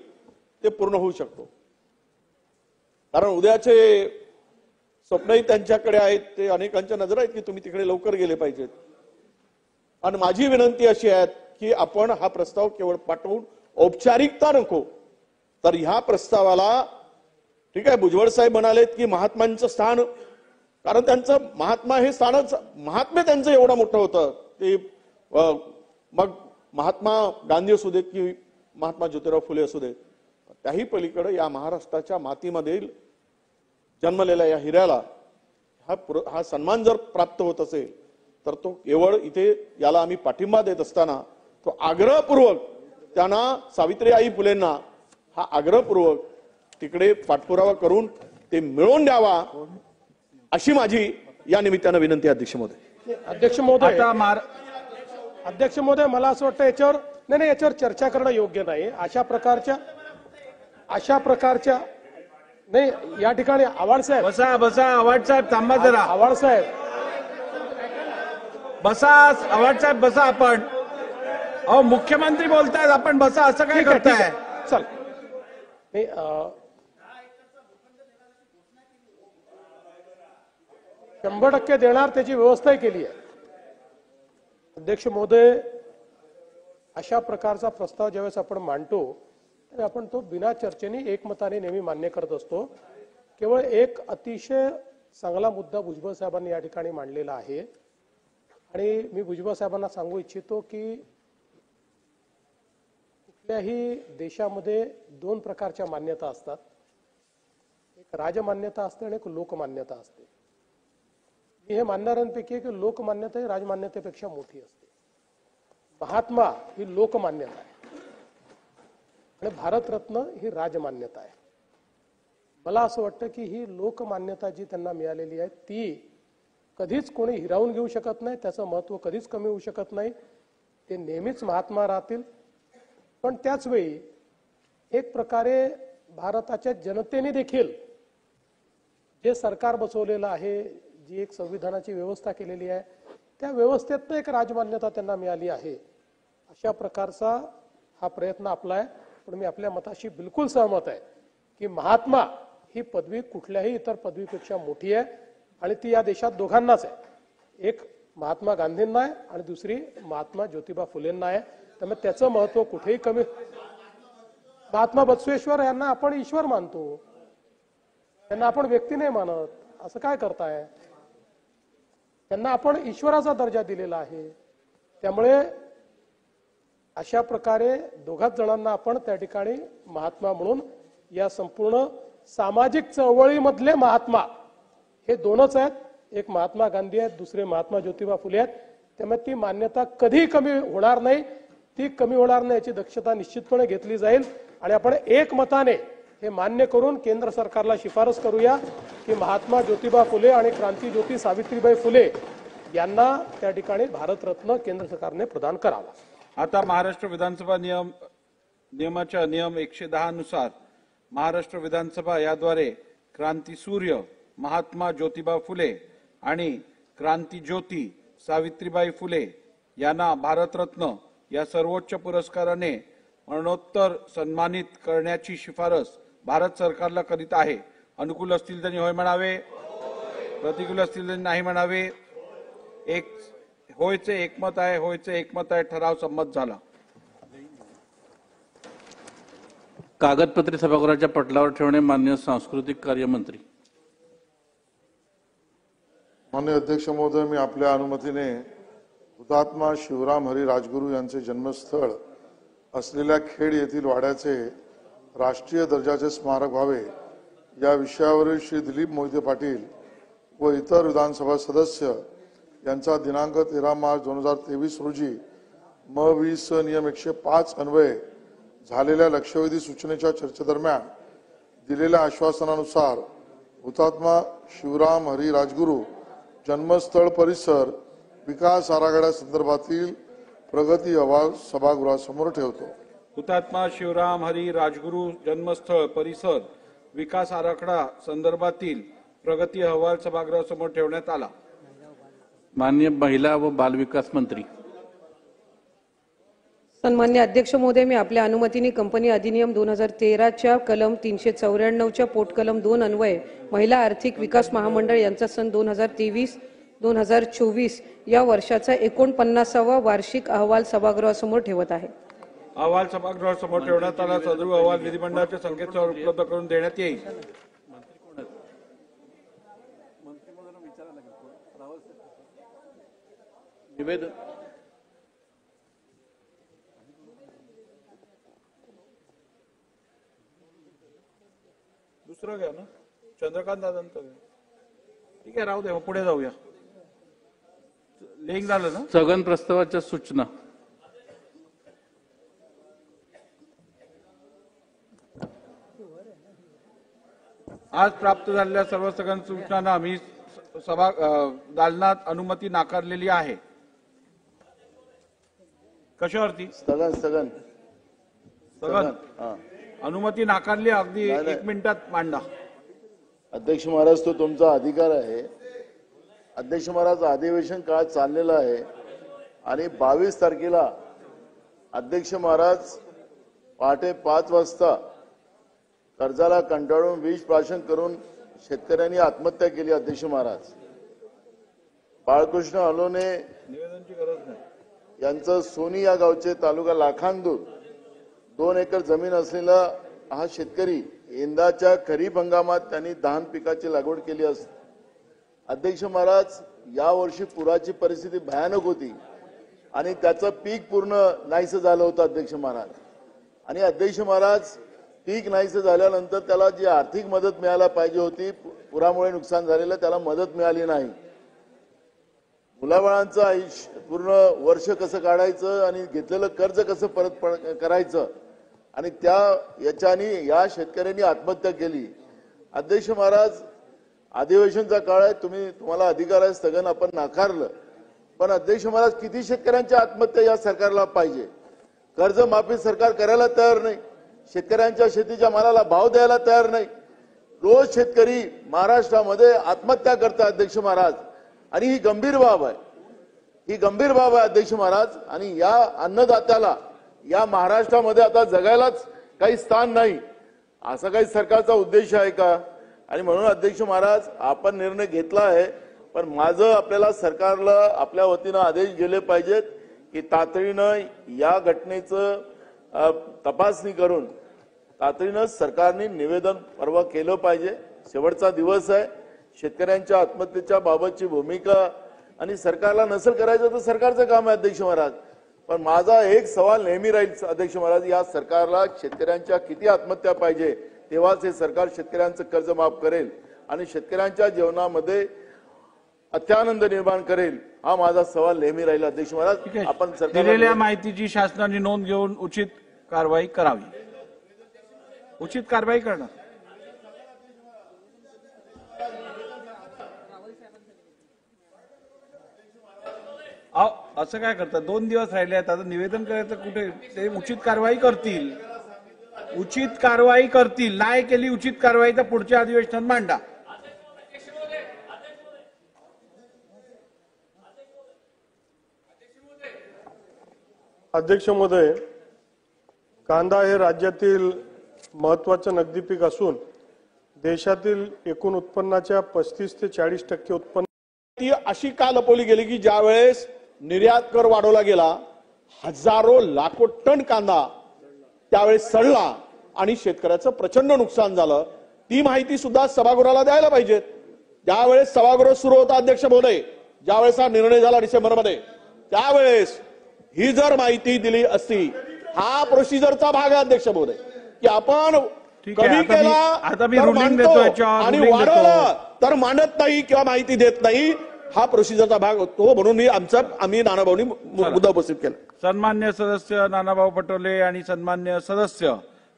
ते पूर्ण होऊ शकतो, कारण उद्याचे स्वप्नही त्यांच्याकडे आहेत. ते अनेकांच्या नजर आहेत की तुम्ही तिकडे लवकर गेले पाहिजेत. आणि माझी विनंती अशी आहे की आपण हा प्रस्ताव केवळ पाठवून औपचारिकता नको, तर ह्या प्रस्तावाला ठीक आहे भुजबळ साहेब म्हणालेत की महात्मांचं स्थान, कारण त्यांचं महात्मा हे स्थानच महात्म्य त्यांचं एवढं मोठं होतं ते मग महात्मा गांधी असू देत की महात्मा ज्योतिराव फुले असू देत, त्याही पलीकडे या महाराष्ट्राच्या मातीमधील जन्मलेल्या या हिऱ्याला हा सन्मान जर प्राप्त होत असेल तर तो केवळ इथे याला आम्ही पाठिंबा देत असताना तो आग्रहपूर्वक त्यांना सावित्रीबाई फुलेंना हा आग्रहपूर्वक तिकडे पाठपुरावा करून ते मिळवून द्यावा अशी माझी या निमित्तानं विनंती. अध्यक्ष महोदय. अध्यक्ष महोदय मला असं वाटतं याच्यावर चर्चा करणं योग्य नाही. अशा प्रकारच्या नाही या ठिकाणी आव्हाड साहेब बसा आव्हाड साहेब थांबा जरा. आव्हाड साहेब बसा. आव्हाड साहेब बसा. आपण अहो मुख्यमंत्री बोलतायत आपण बसा. असं काय करताय? चल नाही 100% देणार त्याची व्यवस्थाही केली आहे. अध्यक्ष महोदय अशा प्रकारचा प्रस्ताव ज्यावेळेस आपण मांडतो तर आपण तो बिना चर्चेने एकमताने नेहमी मान्य करत असतो. केवळ एक अतिशय चांगला मुद्दा भुजबळ साहेबांनी या ठिकाणी मांडलेला आहे आणि मी भुजबळ साहेबांना सांगू इच्छितो की कुठल्याही देशामध्ये 2 प्रकारच्या मान्यता असतात. एक राजमान्यता असते आणि एक लोकमान्यता असते. मी हे मानणाऱ्यांपैकी की लोकमान्यता ही राजमान्यतेपेक्षा मोठी असते. महात्मा ही लोकमान्यता आहे आणि भारतरत्न ही राजमान्यता आहे. मला असं वाटतं की ही लोकमान्यता जी त्यांना मिळालेली आहे ती कधीच कोणी हिरावून घेऊ शकत नाही. त्याचं महत्त्व कधीच कमी होऊ शकत नाही. ते नेहमीच महात्मा राहतील. पण त्याच वेळी एक प्रकारे भारताच्या जनतेने देखील जे सरकार बसवलेलं आहे, जी एक संविधानाची व्यवस्था केलेली आहे, त्या व्यवस्थेतनं एक राजमान्यता त्यांना मिळाली आहे. अशा प्रकारचा हा प्रयत्न आपला आहे. पण मी आपल्या मताशी बिलकुल सहमत आहे की महात्मा ही पदवी कुठल्याही इतर पदवीपेक्षा मोठी आहे आणि ती या देशात दोघांनाच आहे. एक महात्मा गांधींना आहे आणि दुसरी महात्मा ज्योतिबा फुलेंना आहे. त्यामुळे त्याचं महत्व कुठेही कमी. महात्मा बसवेश्वर यांना आपण ईश्वर मानतो, त्यांना आपण व्यक्ती नाही मानत. असं काय करताय? त्यांना आपण ईश्वराचा दर्जा दिलेला आहे. त्यामुळे अशा प्रकारे दोघाच जणांना आपण त्या ठिकाणी महात्मा म्हणून या संपूर्ण सामाजिक चळवळीमधले महात्मा हे 2च आहेत. एक महात्मा गांधी आहेत, दुसरे महात्मा ज्योतिबा फुले आहेत. त्यामुळे ती मान्यता कधी कमी होणार नाही. ती कमी होणार नाही याची दक्षता निश्चितपणे घेतली जाईल आणि आपण एकमताने हे मान्य करून केंद्र सरकारला शिफारस करूया की महात्मा ज्योतिबा फुले आणि क्रांतीज्योती सावित्रीबाई फुले यांना त्या ठिकाणी भारतरत्न केंद्र सरकारने प्रदान करावा. आता महाराष्ट्र विधानसभा नियमाच्या नियम 110 नुसार महाराष्ट्र विधानसभा याद्वारे क्रांतीसूर्य महात्मा ज्योतिबा फुले आणि क्रांतीज्योती सावित्रीबाई फुले यांना भारतरत्न या सर्वोच्च पुरस्काराने मरणोत्तर सन्मानित करण्याची शिफारस भारत सरकारला करीत आहे. अनुकूल असतील त्यांनी होय म्हणावे, प्रतिकूल असतील त्यांनी नाही म्हणावे. होयचे एकमत आहे, होयचे एकमत आहे. ठराव संमत झाला. कागदपत्रे सभागृहाच्या पटलावर ठेवणे माननीय सांस्कृतिक कार्य मंत्री. माननीय अध्यक्ष महोदय, मी आपल्या अनुमतीने हुतात्मा शिवराम हरी राजगुरू यांचे जन्मस्थळ असलेल्या खेड येथील वाड्याचे राष्ट्रीय दर्जाचे स्मारक व्हावे या विषयावरील श्री दिलीप मोहिते पाटील व इतर विधानसभा सदस्य यांचा दिनांक 13 मार्च 2023 रोजी म20 नियम 105 अन्वये झालेल्या लक्षवेधी सूचनेच्या चर्चेदरम्यान दिलेल्या आश्वासनानुसार हुतात्मा शिवराम हरी राजगुरू जन्मस्थळ परिसर विकास आराखड्या संदर्भातील प्रगती अहवाल सभागृहासमोर ठेवतो. हुतात्मा शिवराम हरी राजगुरू जन्मस्थळ परिसर विकास आराखडा संदर्भातील प्रगती अहवाल सभागृहासमोर ठेवण्यात आला. माननीय महिला व बालविकास मंत्री. सन्मान्य अध्यक्ष महोदय, मी आपल्या अनुमतीने कंपनी अधिनियम 2013च्या कलम 394च्या पोट कलम 2 अन्वये महिला आर्थिक विकास महामंडळ यांचा सन 2023-2024 या वर्षाचा 49वा वार्षिक अहवाल सभागृहासमोर ठेवत आहे. अहवाल सभागृहासमोर ठेवण्यात आला. सदर अहवाल विधिमंडळाच्या संकेतस्थळावर उपलब्ध करून देण्यात येईल. निवेदन. दुसरं घ्या ना, चंद्रकांत दादांचं घ्या. ठीक आहे, राहू दे, मग पुढे जाऊया. लिंक झालं ना. स्थगन प्रस्तावाच्या सूचना. आज प्राप्त झालेल्या सर्व स्थगन सूचनांना आम्ही सभा दालनात अनुमती नाकारलेली आहे. कशावरती? स्थगन अनुमती नाकारली. अगदी 1 मिनिटात मांडा. अध्यक्ष महाराज, तो तुमचा अधिकार आहे. अध्यक्ष महाराज, अधिवेशन काळ चाललेलं आहे आणि 22 तारखेला अध्यक्ष महाराज पहाटे 5 वाजता कर्जाला कंटाळून विष प्राशन करून शेतकऱ्यांनी आत्महत्या केली. अध्यक्ष महाराज, बाळकृष्ण अलोने निवेदनाची गरज नाही. यांचं सोनी या गावचे तालुका लाखांदूर 2 एकर जमीन असलेला हा शेतकरी यंदाच्या खरीप हंगामात त्यांनी धान पिकाची लागवड केली असते. अध्यक्ष महाराज, या वर्षी पुराची परिस्थिती भयानक होती आणि त्याचं पीक पूर्ण नाहीसं झालं होतं. अध्यक्ष महाराज, आणि अध्यक्ष महाराज, पीक नाहीसं झाल्यानंतर त्याला जी आर्थिक मदत मिळायला पाहिजे होती, पुरामुळे नुकसान झालेलं, त्याला मदत मिळाली नाही. मुलाबाळांचं आयुष्य पूर्ण वर्ष कसं काढायचं आणि घेतलेलं कर्ज कसं परत करायचं, आणि त्या याच्याने या शेतकऱ्यांनी आत्महत्या केली. अध्यक्ष महाराज, अधिवेशनचा काळ आहे, तुम्हाला अधिकार आहे, स्थगन आपण नाकारलं. पण अध्यक्ष महाराज, किती शेतकऱ्यांच्या आत्महत्या या सरकारला पाहिजे? कर्जमाफी सरकार करायला तयार नाही. शेतकऱ्यांच्या शेतीच्या मालाला भाव द्यायला तयार नाही. रोज शेतकरी महाराष्ट्रामध्ये आत्महत्या करतात. अध्यक्ष महाराज, आणि ही गंभीर बाब आहे. ही गंभीर बाब आहे अध्यक्ष महाराज. आणि या अन्नदात्याला या महाराष्ट्रामध्ये आता जगायलाच काही स्थान नाही, असा काही सरकारचा उद्देश आहे का? आणि म्हणून अध्यक्ष महाराज, आपण निर्णय घेतला आहे, पण माझं आपल्याला सरकारला आपल्या वतीनं आदेश गेले पाहिजेत की तातडीनं या घटनेचं तपासणी करून तातडीनं सरकारने निवेदन परवा केलं पाहिजे. शेवटचा दिवस आहे. शेतकऱ्यांच्या आत्महत्येच्या बाबतची भूमिका आणि सरकारला नसेल करायचं तर सरकारचं काम आहे. अध्यक्ष महाराज, पण माझा एक सवाल नेहमी राहील अध्यक्ष महाराज, या सरकारला शेतकऱ्यांच्या किती आत्महत्या पाहिजे तेव्हाच हे सरकार शेतकऱ्यांचं कर्ज माफ करेल आणि शेतकऱ्यांच्या जीवनामध्ये अत्यानंद निर्माण करेल, हा माझा सवाल नेहमी राहील. अध्यक्ष महाराज, आपण दिलेल्या माहितीची शासनाने नोंद घेऊन उचित कारवाई करावी. उचित कारवाई करणं. असं काय करतात? 2 दिवस राहिले आहेत, आता निवेदन करायचं कुठे? ते उचित कारवाई करतील. उचित कारवाई करतील. नाही केली उचित कारवाई तर पुढच्या अधिवेशनात मांडा. अध्यक्ष महोदय, कांदा हे राज्यातील महत्वाचं नगदी पीक असून देशातील एकूण उत्पन्नाच्या 35 ते 40% उत्पन्न ती अशी का लपवली गेली की ज्या वेळेस निर्यात कर वाढवला गेला, हजारो लाखो टन कांदा त्यावेळेस सडला आणि शेतकऱ्याचं प्रचंड नुकसान झालं, ती माहिती सुद्धा सभागृहाला द्यायला पाहिजेत. ज्यावेळेस सभागृह सुरू होता अध्यक्ष महोदय, ज्यावेळेस हा निर्णय झाला डिसेंबरमध्ये, त्यावेळेस ही जर माहिती दिली असती, हा प्रोसिजरचा भाग आहे अध्यक्ष महोदय, की आपण कमी केला आता मी तर रुलिंग मानतो देतो याच्यावर, आणि रुलिंग वाढवलं तर मानत नाही किंवा माहिती देत नाही, हा प्रोसिजरचा भाग होतो. म्हणून आम्ही नानाभाऊंनी मुद्दा उपस्थित केला. सन्मान्य सदस्य नानाभाऊ पटोले आणि सन्मान्य सदस्य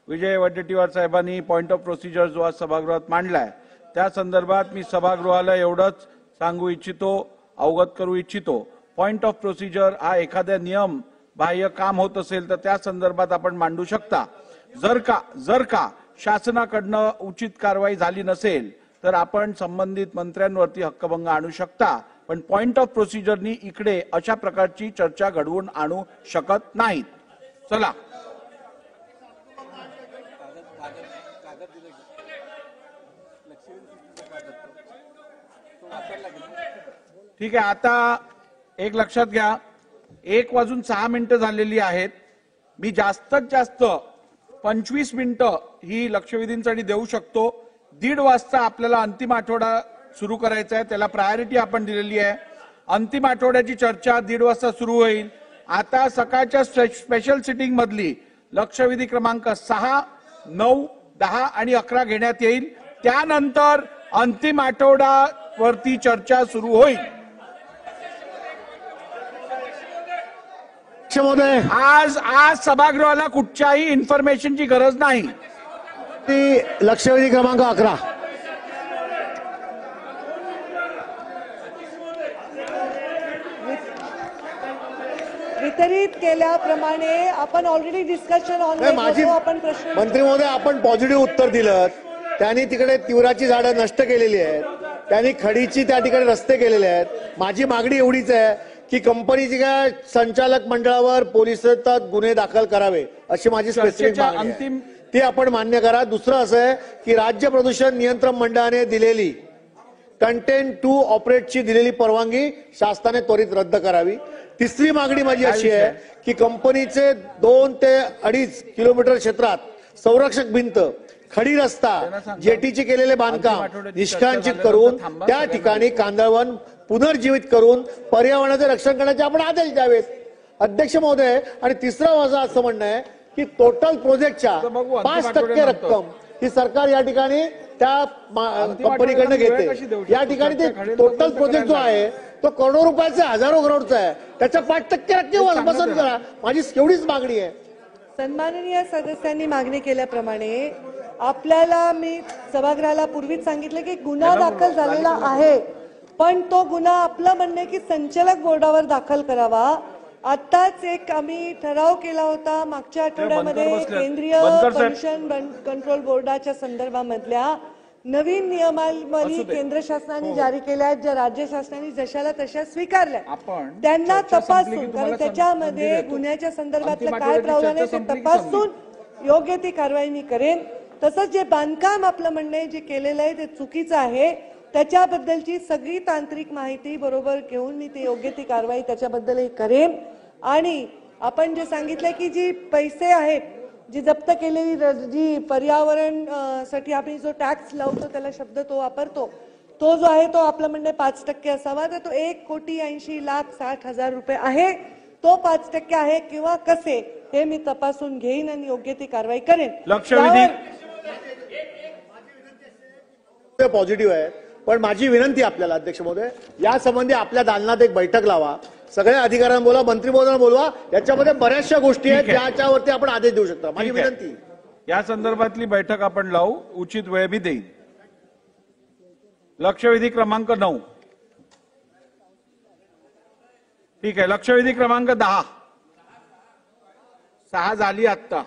विजय वडेट्टीवार साहेबांनी पॉइंट ऑफ प्रोसिजर जो आज सभागृहात मांडलाय, त्या संदर्भात मी सभागृहाला एवढंच सांगू इच्छितो, अवगत करू इच्छितो. पॉइंट ऑफ प्रोसिजर हा एखाद्या नियम बाह्य काम होत असेल तर त्या संदर्भात आपण मांडू शकता. जर का शासनाकडनं उचित कारवाई झाली नसेल तर आपण संबंधित मंत्र्यांवरती हक्कभंग आणू शकता, पण पॉइंट ऑफ प्रोसिजरनी इकडे अशा प्रकारची चर्चा घडवून आणू शकत नाहीत. चला, ठीक आहे. आता एक लक्षात घ्या, 1:06 झालेली आहेत. मी जास्तीत जास्त 25 मिनिटं ही लक्षवेधींसाठी देऊ शकतो. 1:30 वाजता आपल्याला अंतिम आठवडा सुरू करायचा आहे, त्याला प्रायोरिटी आपण दिलेली आहे. अंतिम आठवड्याची चर्चा 1:30 वाजता सुरू होईल. आता सकाळच्या स्पेशल सिटिंग मधली लक्षवेधी क्रमांक 6, 9, 10 आणि 11 घेण्यात येईल. त्यानंतर अंतिम आठवड्यावरती चर्चा सुरू होईल. आज सभागृहाला कुठच्याही इन्फॉर्मेशनची गरज नाही. ती लक्षवेधी क्रमांक 11. वितरित केल्याप्रमाणे आपण ऑलरेडी डिस्कशन ऑनलाईन आपण प्रश्न मंत्री महोदय, आपण पॉझिटिव्ह उत्तर दिलं. त्यांनी तिकडे तिवराची झाडं नष्ट केलेली आहेत, त्यांनी खडीची त्या ठिकाणी रस्ते केलेले आहेत. माझी मागणी एवढीच आहे की कंपनीची काय संचालक मंडळावर पोलिसांत गुन्हे दाखल करावे अशी माझी स्पेसिफिक मागणी आहे. ती आपण मान्य करा. दुसरं असं आहे की राज्य प्रदूषण नियंत्रण मंडळाने दिलेली कंटेंट टू ऑपरेटची दिलेली परवानगी शासनाने त्वरित रद्द करावी. तिसरी मागणी माझी अशी आहे की कंपनीचे 2 ते 2.5 किलोमीटर क्षेत्रात संरक्षक भिंत, खडी रस्ता, जेटीचे केलेले बांधकाम निष्कासित करून त्या ठिकाणी कांदळवन पुनर्जीवित करून पर्यावरणाचे रक्षण करण्याचे आपण आदेश द्यावेत अध्यक्ष महोदय. आणि तिसरं माझं असं म्हणणं आहे की टोटल प्रोजेक्टच्या 5% रक्कम ही सरकार या ठिकाणी त्या कंपनीकडनं घेते. या ठिकाणी ते टोटल प्रोजेक्ट जो आहे तो करोडो रुपयाचा, हजारो करोडचा आहे, त्याच्या 5% रक्कम बसवून करा. माझी एवढीच मागणी आहे. सन्माननीय सदस्यांनी मागणी केल्याप्रमाणे आपल्याला मी सभागृहाला पूर्वीच सांगितलं की गुन्हा दाखल झालेला आहे, पण तो गुन्हा आपलं म्हणणे की संचालक बोर्डावर दाखल करावा. आताच एक आम्ही ठराव केला होता मागच्या आठवड्यामध्ये केंद्रीय पोल्युशन कंट्रोल बोर्डाच्या संदर्भामधल्या नवीन नियमावली केंद्र शासनाने जारी केल्या आहेत, ज्या राज्य शासनाने जशाला तशा स्वीकारल्या. त्यांना तपासून, कारण त्याच्यामध्ये गुन्ह्याच्या संदर्भातलं काय प्रावधान आहे ते तपासून योग्य ती कारवाई मी करेन. तसंच जे बांधकाम आपलं म्हणणे जे केलेलं आहे ते चुकीचं आहे, त्याच्याबद्दलची सगळी तांत्रिक माहिती बरोबर घेऊन मी ते योग्य ती कारवाई त्याच्याबद्दलही करेन. आणि आपण जे सांगितलं की जी पैसे आहेत, जी जप्त केलेली, जी पर्यावरण साठी आपण जो टॅक्स लावतो त्याला शब्द तो वापरतो, तो जो आहे तो आपलं म्हणणे 5% असावा, तर तो 1,80,60,60,000 रुपये आहे. तो 5% आहे किंवा कसे हे मी तपासून घेईन आणि योग्य ती कारवाई करेन. पॉझिटिव्ह आहे, पण माझी विनंती आपल्याला अध्यक्ष महोदय, या संबंधी आपल्या दालनात एक बैठक लावा, सगळ्या अधिकाऱ्यांना बोलवा, मंत्री महोदयांना बोलवा. याच्यामध्ये बऱ्याचशा गोष्टी आहेत ज्याच्यावरती आपण आदेश देऊ शकता. माझी विनंती या संदर्भातली बैठक आपण लावू, उचित वेळ बी देईल. लक्षवेधी क्रमांक 9. ठीक आहे. लक्षवेधी क्रमांक 10. 6 झाली आत्ता.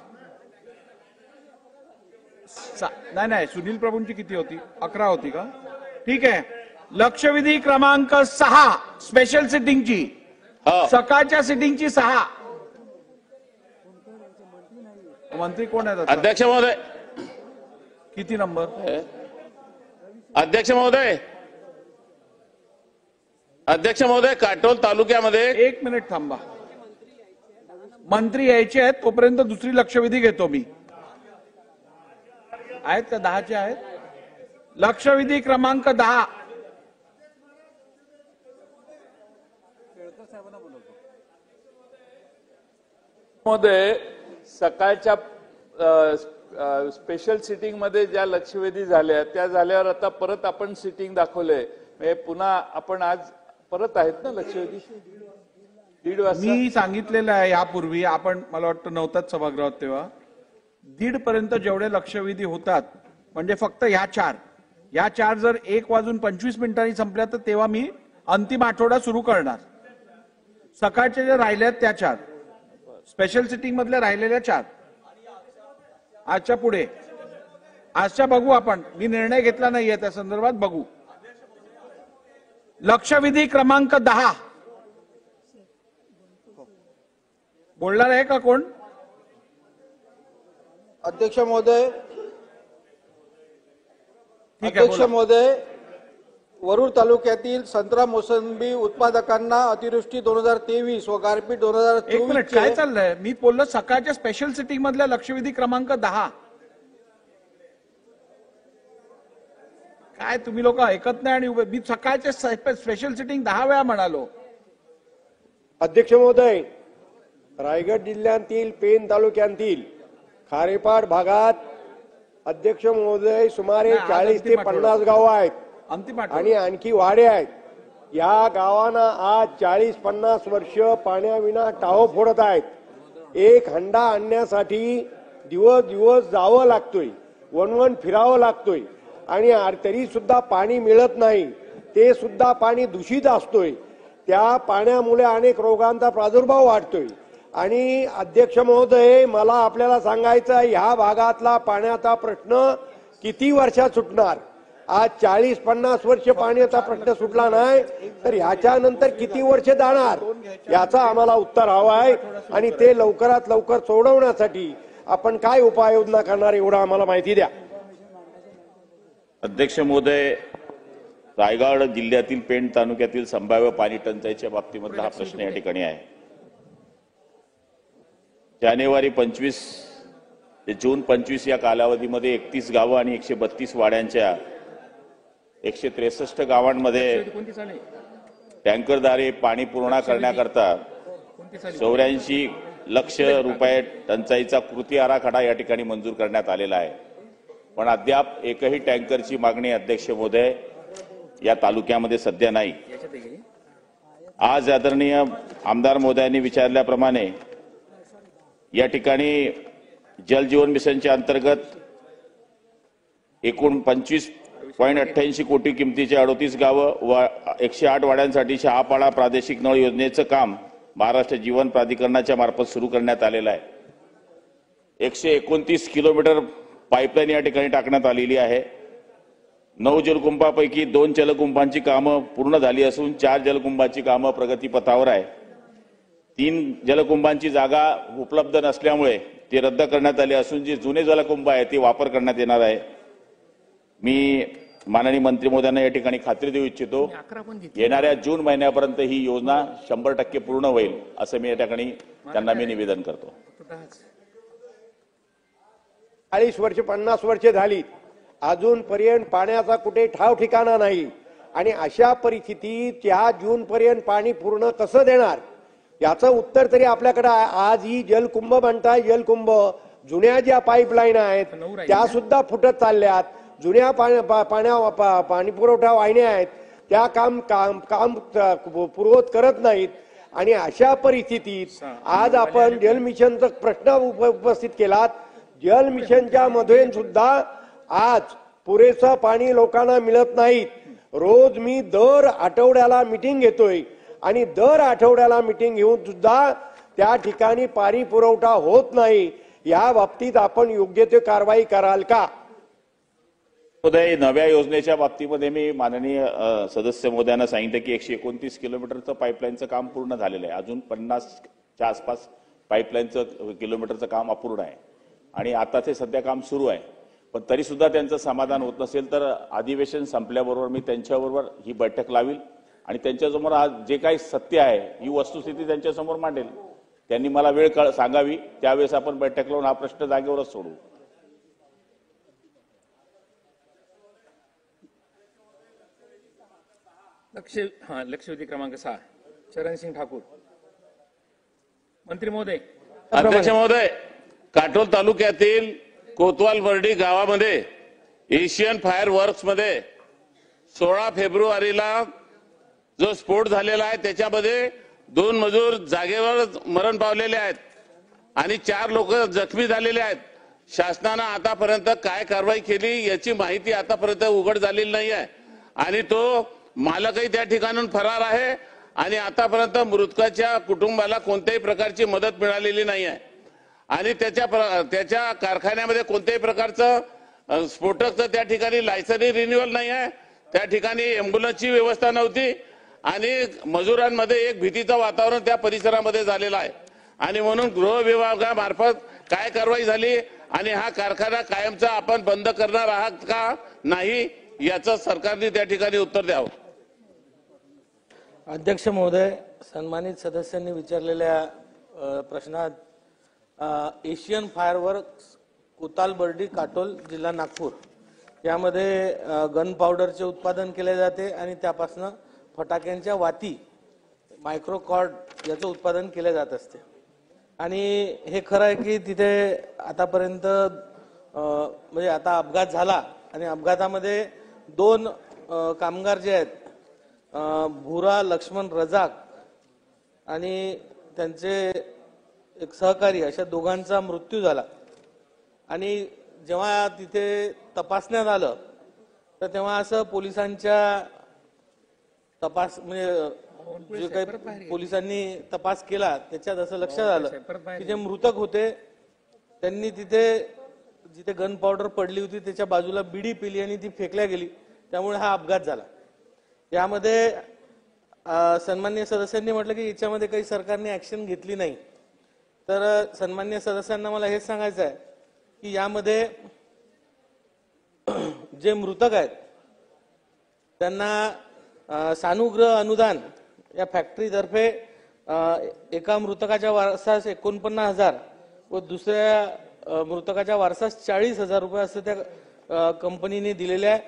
नाही, सुनील प्रभूंची किती होती? 11 होती का? ठीक आहे. लक्षवेधी क्रमांक 6 स्पेशल सिटिंगची, सकाळच्या सिटिंगची 6. मंत्री कोण आहेत अध्यक्ष महोदय? किती नंबर? अध्यक्ष महोदय, अध्यक्ष महोदय, काटोल तालुक्यामध्ये 1 मिनिट थांबा. मंत्री यायचे आहेत तोपर्यंत दुसरी लक्षवेधी घेतो मी. आहेत का? 10चे आहेत. लक्षवेधी क्रमांक 10. महोदय, सकाळच्या स्पेशल सिटिंग मध्ये ज्या लक्षवेधी झाल्या त्या झाल्यावर आता परत आपण सिटिंग दाखवलंय, म्हणजे पुन्हा आपण आज परत आहेत ना लक्षवेधी 1:30 वाजता. मी सांगितलेलं आहे यापूर्वी, आपण मला वाटतं नव्हताच सभागृहात तेव्हा, 1:30 पर्यंत जेवढे लक्षवेधी होतात, म्हणजे फक्त ह्या चार जर 1:25 संपल्या तर तेव्हा मी अंतिम आठवडा सुरू करणार. सकाळचे जे राहिलेत त्या 4, स्पेशल सिटिंग मधल्या राहिलेल्या 4 आजच्या पुढे. आजच्या बघू आपण, मी निर्णय घेतला नाहीये त्या संदर्भात, बघू. लक्षवेधी क्रमांक 10 बोलणार आहे का कोण? अध्यक्ष महोदय, ठीक आहे, बोला. महोदय, वरुड तालुक्यातील संत्रा मोसंबी उत्पादकांना अतिवृष्टी 2023 व गारपीट 1 मिनिट, काय 2024 चाललंय? मी बोललो सकाळच्या स्पेशल सिटिंग मधल्या लक्षवेधी क्रमांक 10. काय तुम्ही लोक ऐकत नाही आणि मी सकाळच्या स्पेशल सिटिंग 10 वेळा म्हणालो. अध्यक्ष महोदय, रायगड जिल्ह्यातील पेन तालुक्यातील खारेपाड भागात अध्यक्ष महोदय सुमारे नाही, आज 40 ते अंतिम 50 गावं आहेत अंतिम आठवडा. आणि आणखी वाडे आहेत. या गावांना आज 40-50 वर्ष पाण्याविना टाहो फोडत आहेत. एक हंडा आणण्यासाठी दिवस जावं लागतोय, वनवन फिरावं लागतोय आणि तरी सुद्धा पाणी मिळत नाही. ते सुद्धा पाणी दूषित असतोय. त्या पाण्यामुळे अनेक रोगांचा प्रादुर्भाव वाढतोय. आणि अध्यक्ष महोदय, मला आपल्याला सांगायचं, ह्या भागातला पाण्याचा प्रश्न किती वर्षात सुटणार? आज 40-50 वर्ष पाण्याचा प्रश्न सुटला नाही तर ह्याच्यानंतर किती वर्ष जाणार, याचा आम्हाला उत्तर हवं आहे. आणि ते लवकरात लवकर सोडवण्यासाठी आपण काय उपाययोजना करणार एवढं आम्हाला माहिती द्या. अध्यक्ष महोदय, रायगड जिल्ह्यातील पेण तालुक्यातील संभाव्य पाणी टंचाईच्या बाबतीमधला हा प्रश्न या ठिकाणी आहे. जानेवारी 25 ते जून 25 या कालावधीमध्ये 31 गावं आणि 132 वाड्यांच्या 163 गावांमध्ये टँकरद्वारे पाणी पुरवठा करण्याकरता 84 लक्ष रुपये टंचाईचा कृती आराखडा या ठिकाणी मंजूर करण्यात आलेला आहे. पण अद्याप एकही टँकरची मागणी अध्यक्ष महोदय या तालुक्यामध्ये सध्या नाही. आज आदरणीय आमदार महोदयांनी विचारल्याप्रमाणे या ठिकाणी जल जीवन मिशनच्या अंतर्गत एकूण 25.88 कोटी किमतीचे 38 गावं व 108 वाड्यांसाठी शहापाडा प्रादेशिक नळ योजनेचं काम महाराष्ट्र जीवन प्राधिकरणाच्या मार्फत सुरू करण्यात आलेलं आहे. 129 किलोमीटर पाईपलाईन या ठिकाणी टाकण्यात आलेली आहे. 9 जलकुंभापैकी 2 जलकुंभांची कामं पूर्ण झाली असून 4 जलकुंभांची कामं प्रगतीपथावर आहे. 3 जलकुंभांची जागा उपलब्ध नसल्यामुळे ते रद्द करण्यात आले असून जे जुने जलकुंभ आहे ते वापर करण्यात येणार आहे. मी माननीय मंत्री महोदयांना या ठिकाणी खात्री देऊ इच्छितो, येणाऱ्या जून महिन्यापर्यंत ही योजना 100% पूर्ण होईल असं मी या ठिकाणी त्यांना मी निवेदन करतो. 40 वर्ष 50 वर्ष झाली, अजूनपर्यंत पाण्याचा कुठे ठाव ठिकाणा नाही. आणि अशा परिस्थितीत या जून पर्यंत पाणी पूर्ण कसं देणार याचं उत्तर तरी आपल्याकडे आज ही जलकुंभ म्हणताय. जलकुंभ जुन्या ज्या पाईपलाईन आहेत त्या सुद्धा फुटत चालल्यात. जुन्या पाणी पुरवठा वाहिन्या आहेत त्या काम पुरवत करत नाहीत. आणि अशा परिस्थितीत आज आपण जल मिशनचा प्रश्न उपस्थित केलात. जल मिशनच्या मध्ये सुद्धा आज पुरेसं पाणी लोकांना मिळत नाहीत. रोज मी दर आठवड्याला मीटिंग घेतोय आणि दर आठवड्याला मीटिंग घेऊन सुद्धा त्या ठिकाणी पाणी पुरवठा होत नाही. या बाबतीत आपण योग्य ते कारवाई कराल का? नव्या योजनेच्या बाबतीमध्ये मी माननीय सदस्य महोदयांना सांगितलं की 129 किलोमीटरचं पाईपलाईनचं काम पूर्ण झालेलं आहे. अजून 50च्या आसपास पाईपलाईनचं किलोमीटरचं काम अपूर्ण आहे आणि आता ते सध्या काम सुरू आहे. पण तरी सुद्धा त्यांचं समाधान होत नसेल तर अधिवेशन संपल्याबरोबर मी त्यांच्याबरोबर ही बैठक लावील आणि त्यांच्यासमोर आज जे काही सत्य आहे ही वस्तुस्थिती त्यांच्यासमोर मांडेल. त्यांनी मला वेळ सांगावी, त्यावेळेस आपण बैठक लावून हा प्रश्न जागेवरच सोडू. लक्षवेधी क्रमांक 6 चरण सिंग ठाकूर. मंत्री महोदय. अध्यक्ष महोदय, काटोल तालुक्यातील कोतवाल बर्डी गावामध्ये एशियन फायर वर्क्स मध्ये 16 फेब्रुवारीला जो स्फोट झालेला आहे त्याच्यामध्ये 2 मजूर जागेवर मरण पावलेले आहेत आणि 4 लोक जखमी झालेले आहेत. शासनानं आतापर्यंत काय कारवाई केली याची माहिती आतापर्यंत उघड झालेली नाही आहे आणि तो मालकही त्या ठिकाणून फरार आहे आणि आतापर्यंत मृतकाच्या कुटुंबाला कोणत्याही प्रकारची मदत मिळालेली नाही आहे आणि त्याच्या कारखान्यामध्ये कोणत्याही प्रकारचं स्फोटकचं त्या ठिकाणी लायसन्स रिन्युअल नाही आहे. त्या ठिकाणी अँब्युलन्सची व्यवस्था नव्हती आणि मजुरांमध्ये एक भीतीचं वातावरण त्या परिसरामध्ये झालेलं आहे आणि म्हणून गृह विभागामार्फत काय कारवाई झाली आणि हा कारखाना कायमचा आपण बंद करणार आहात का नाही याचं सरकारने त्या ठिकाणी उत्तर द्यावं. अध्यक्ष महोदय, सन्मानित सदस्यांनी विचारलेल्या प्रश्नात एशियन फायरवर्क्स कोताल बर्डी काटोल जिल्हा नागपूर यामध्ये गन पावडरचे उत्पादन केले जाते आणि त्यापासून फटाक्यांच्या वाती मायक्रोकॉर्ड याचं उत्पादन केले जात असते आणि हे खरं आहे की तिथे आतापर्यंत म्हणजे आता अपघात झाला आणि अपघातामध्ये 2 कामगार जे आहेत भुरा लक्ष्मण रजाक आणि त्यांचे एक सहकारी अशा दोघांचा मृत्यू झाला आणि जेव्हा तिथे तपासण्यात आलं तर तेव्हा असं पोलिसांच्या तपास म्हणजे जे काही पोलिसांनी तपास केला त्याच्यात असं लक्षात आलं की जे मृतक होते त्यांनी तिथे जिथे गन पावडर पडली होती त्याच्या बाजूला बिडी पिली आणि ती फेकल्या गेली, त्यामुळे हा अपघात झाला. यामध्ये सन्माननीय सदस्यांनी म्हटलं की याच्यामध्ये काही सरकारने ऍक्शन घेतली नाही, तर सन्माननीय सदस्यांना मला हेच सांगायचं आहे की यामध्ये जे मृतक आहेत त्यांना सानुग्रह अनुदान या फॅक्टरीतर्फे एका मृतकाच्या वारसास 49,000 व दुसऱ्या मृतकाच्या वारसास 40,000 रुपये असं त्या कंपनीने दिलेले आहे.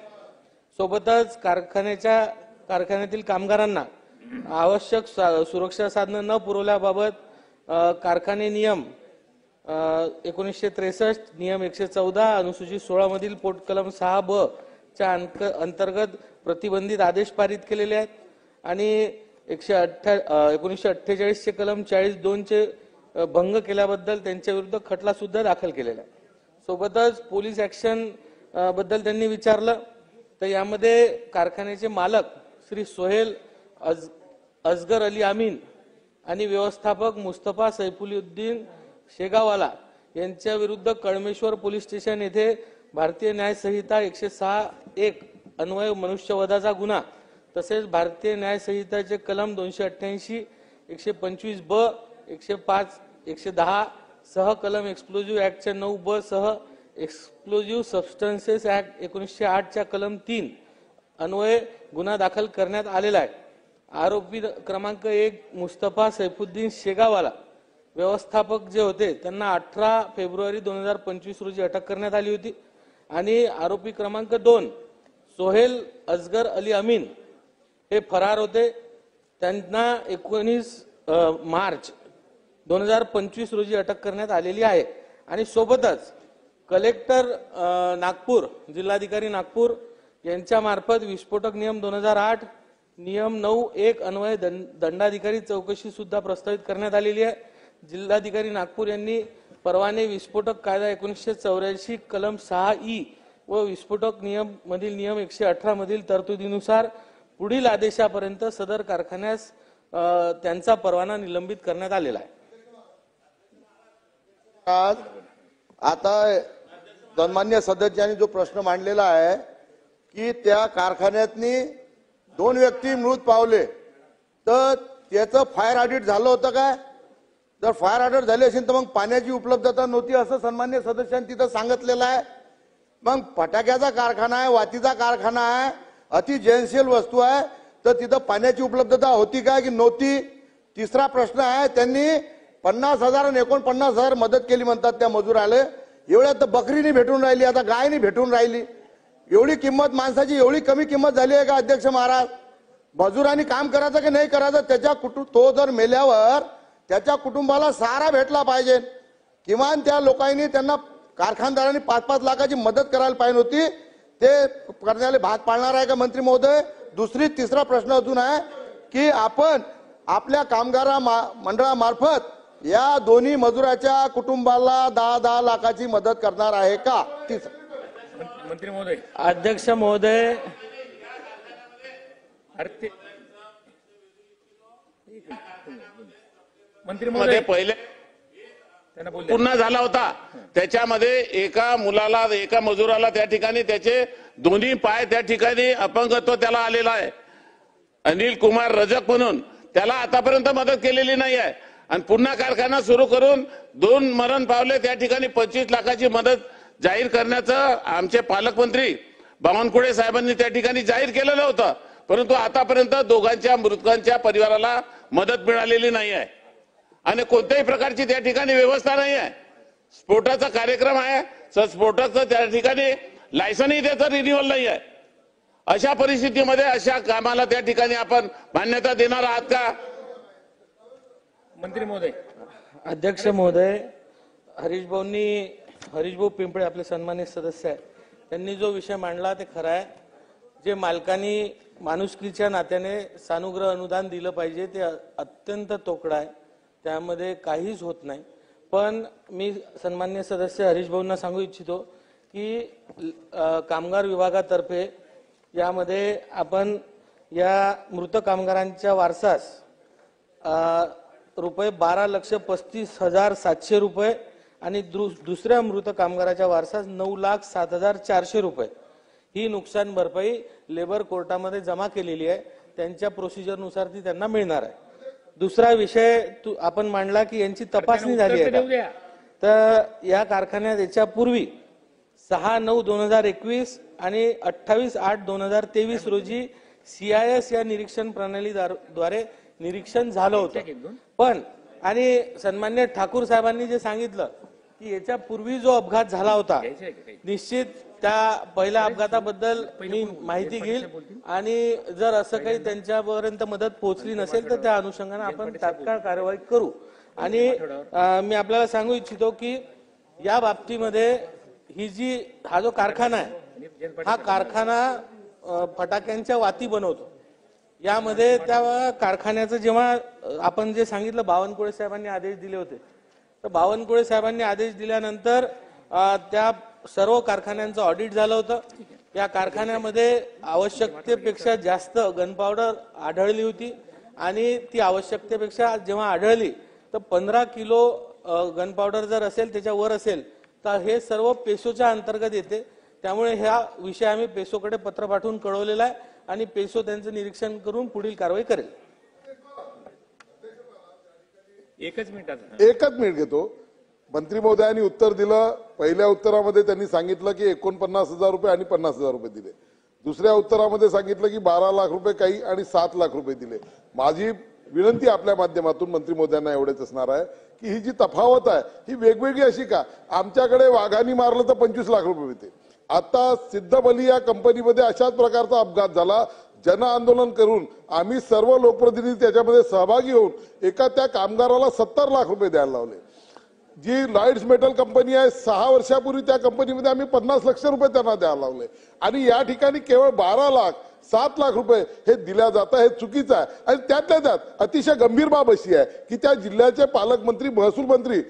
सोबतच कारखान्यातील कामगारांना आवश्यक सुरक्षा साधनं न पुरवल्याबाबत कारखाने नियम 1963 नियम 114 अनुसूचित 16 मधील पोट कलम 6ब च्या अंतर्गत प्रतिबंधित आदेश पारित केलेले आहेत आणि 1948 चे कलम 40(2) चे भंग केल्याबद्दल त्यांच्या विरुद्ध खटला सुद्धा दाखल केलेला आहे. सोबतच पोलीस ऍक्शन बद्दल त्यांनी विचारलं तर यामध्ये कारखान्याचे मालक श्री सोहेल असगर अली अमीन आणि व्यवस्थापक मुस्तफा सैफुद्दीन शेगावाला यांच्या विरुद्ध कळमेश्वर पोलीस स्टेशन येथे भारतीय न्याय संहिता 106(1) अन्वय मनुष्यवधाचा गुन्हा तसेच भारतीय न्याय संहिताचे कलम 288, 125(ब), 105, 110 सह कलम एक्सप्लोजिव्ह ऍक्टच्या 9(ब) सह एक्सप्लोजिव्ह सबस्टन्सेस ऍक्ट 1908 च्या कलम 3 अन्वय गुन्हा दाखल करण्यात आलेला आहे. आरोपी क्रमांक 1 मुस्तफा सैफुद्दीन शेगावाला व्यवस्थापक जे होते त्यांना 18 फेब्रुवारी 2025 रोजी अटक करण्यात आली होती आणि आरोपी क्रमांक 2 सोहेल असगर अली अमीन हे फरार होते. त्यांना 19 मार्च 2025 रोजी अटक करण्यात आलेली आहे आणि सोबतच कलेक्टर नागपूर जिल्हाधिकारी नागपूर यांच्या मार्फत विस्फोटक नियम 2008 नियम 9(1) अन्वय दंडाधिकारी चौकशी सुद्धा प्रस्तावित करण्यात आलेली आहे. जिल्हाधिकारी नागपूर यांनी परवाने विस्फोटक कायदा 1984 कलम 6(e) व विस्फोटक नियम मधील नियम 118 मधील तरतुदीनुसार पुढील आदेशापर्यंत सदर कारखान्यास त्यांचा परवाना निलंबित करण्यात आलेला आहे. आता सन्मान्य सदस्यांनी जो प्रश्न मांडलेला आहे की त्या कारखान्यातनी 2 व्यक्ती मृत पावले तर त्याचं फायर ऑडिट झालं होतं काय? जर फायर ऑडिट झाली असेल तर मग पाण्याची उपलब्धता नव्हती असं सन्मान्य सदस्यांनी तिथं सांगितलेलं आहे. मग फटाक्याचा कारखाना आहे, वातीचा कारखाना आहे, अति जीवनशील वस्तू आहे, तर तिथं पाण्याची उपलब्धता होती काय की नव्हती? तिसरा प्रश्न आहे, त्यांनी 50,000 आणि 49,000 मदत केली म्हणतात त्या मजुराले. एवढ्या तर बकरीनी भेटून राहिली, आता गायनी भेटून राहिली. एवढी किंमत माणसाची एवढी कमी किंमत झाली आहे का अध्यक्ष महाराज? मजुरांनी काम करायचं की नाही करायचं तो जर मेल्यावर त्याच्या कुटुंबाला सहारा भेटला पाहिजे. किमान त्या लोकांनी त्यांना कारखानदारांनी 5-5 लाखाची मदत करायला पाहिजे होती. ते करण्याला भाग पाडणार आहे का मंत्री महोदय? तिसरा प्रश्न अजून आहे की आपण आपल्या कामगार मंडळामार्फत या दोन्ही मजुराच्या कुटुंबाला 10-10 लाखाची मदत करणार आहे का? मंत्री महोदय. अध्यक्ष महोदय, मंत्री महोदय पहिले पुन्हा झाला होता. त्याच्यामध्ये एका मुलाला एका मजुराला त्या ठिकाणी त्याचे दोन्ही पाय त्या ठिकाणी अपंगत्व त्याला आलेला आहे. अनिल कुमार रजक म्हणून त्याला आतापर्यंत मदत केलेली नाही आहे आणि पुन्हा कारखाना सुरू करून 2 मरण पावले. त्या ठिकाणी 25 लाखाची मदत जाहीर करण्याचं आमचे पालकमंत्री बावनकुळे साहेबांनी त्या ठिकाणी जाहीर केलेलं होतं. परंतु आतापर्यंत दोघांच्या मृतकांच्या परिवाराला मदत मिळालेली नाही आहे आणि कोणत्याही प्रकारची त्या ठिकाणी व्यवस्था नाही आहे. स्फोटाचा कार्यक्रम आहे, स्फोटाचं त्या ठिकाणी लायसनही त्याचं रिन्युअल नाही आहे. अशा परिस्थितीमध्ये अशा कामाला त्या ठिकाणी आपण मान्यता देणार आहात का? मंत्री महोदय. अध्यक्ष महोदय, हरीशभाऊ पिंपळे आपले सन्मानित सदस्य आहे, त्यांनी जो विषय मांडला ते खरं आहे. जे मालकांनी माणुसकीच्या नात्याने सानुग्रह अनुदान दिलं पाहिजे ते अत्यंत तोकडा आहे, त्यामध्ये काहीच होत नाही. पण मी सन्मान्य सदस्य हरीशभाऊंना सांगू इच्छितो की कामगार विभागातर्फे यामध्ये आपण या मृत कामगारांच्या वारसास रुपये 12,35,700 रुपये आणि दुसऱ्या मृत कामगाराच्या वारसास 9,07,400 रुपये ही नुकसान भरपाई लेबर कोर्टामध्ये जमा केलेली आहे. त्यांच्या प्रोसिजरनुसार ती त्यांना मिळणार आहे. दुसरा विषय आपण मांडला की यांची तपासणी झाली आहे. तर या कारखान्यात याच्यापूर्वी 6/9/2021 आणि 28/8/2023 रोजी CIS या निरीक्षण प्रणालीद्वारे निरीक्षण झालं होतं. पण आणि सन्मान्य ठाकूर साहेबांनी जे सांगितलं की याच्या पूर्वी जो अपघात झाला होता, निश्चित त्या पहिल्या अपघाताबद्दल मी माहिती घेईल आणि जर असं काही त्यांच्यापर्यंत मदत पोहोचली नसेल तर त्या अनुषंगाने आपण तात्काळ कार्यवाही करू. आणि मी आपल्याला सांगू इच्छितो की या बाबतीमध्ये हा जो कारखाना आहे, हा कारखाना फटाक्यांच्या वाती बनवतो. यामध्ये त्या कारखान्याचं जेव्हा आपण जे सांगितलं बावनकुळे साहेबांनी आदेश दिले होते, तर बावनकुळे साहेबांनी आदेश दिल्यानंतर त्या सर्व कारखान्यांचं ऑडिट झालं होतं. या कारखान्यामध्ये आवश्यकतेपेक्षा जास्त गन पावडर आढळली होती आणि ती आवश्यकतेपेक्षा जेव्हा आढळली तर 15 किलो गन पावडर जर असेल त्याच्यावर असेल तर हे सर्व पेसोच्या अंतर्गत येते. त्यामुळे हा विषय आम्ही पेसोकडे पत्र पाठवून कळवलेला आहे आणि पेसो त्यांचं निरीक्षण करून पुढील कारवाई करेल. एकच मिनिट घेतो. मंत्री महोदयांनी उत्तर दिलं. पहिल्या उत्तरामध्ये त्यांनी सांगितलं की 49,000 रुपये आणि 50,000 रुपये दिले. दुसऱ्या उत्तरामध्ये सांगितलं की 12 लाख रुपये काही आणि 7 लाख रुपये दिले. माझी विनंती आपल्या माध्यमातून मंत्री महोदयांना एवढेच असणार आहे की ही जी तफावत आहे ही वेगवेगळी अशी का? आमच्याकडे वाघांनी मारलं तर 25 लाख रुपये मिळते. आता सिद्धबली या कंपनीमध्ये अशाच प्रकारचा अपघात झाला. जन आंदोलन करून आम्ही सर्व लोकप्रतिनिधी त्याच्यामध्ये सहभागी होऊन त्या कामगाराला 70 लाख रुपये द्यायला लावले. जी लॉयड्स मेटल कंपनी आहे 6 वर्षापूर्वी त्या कंपनीमध्ये आम्ही 50 लक्ष रुपये त्यांना द्यायला लावले आणि या ठिकाणी केवळ 12 लाख 7 लाख रुपये हे दिल्या जातं. हे चुकीचं आहे. आणि त्यातल्या त्यात अतिशय गंभीर बाब अशी आहे की त्या जिल्ह्याचे पालकमंत्री महसूल मंत्री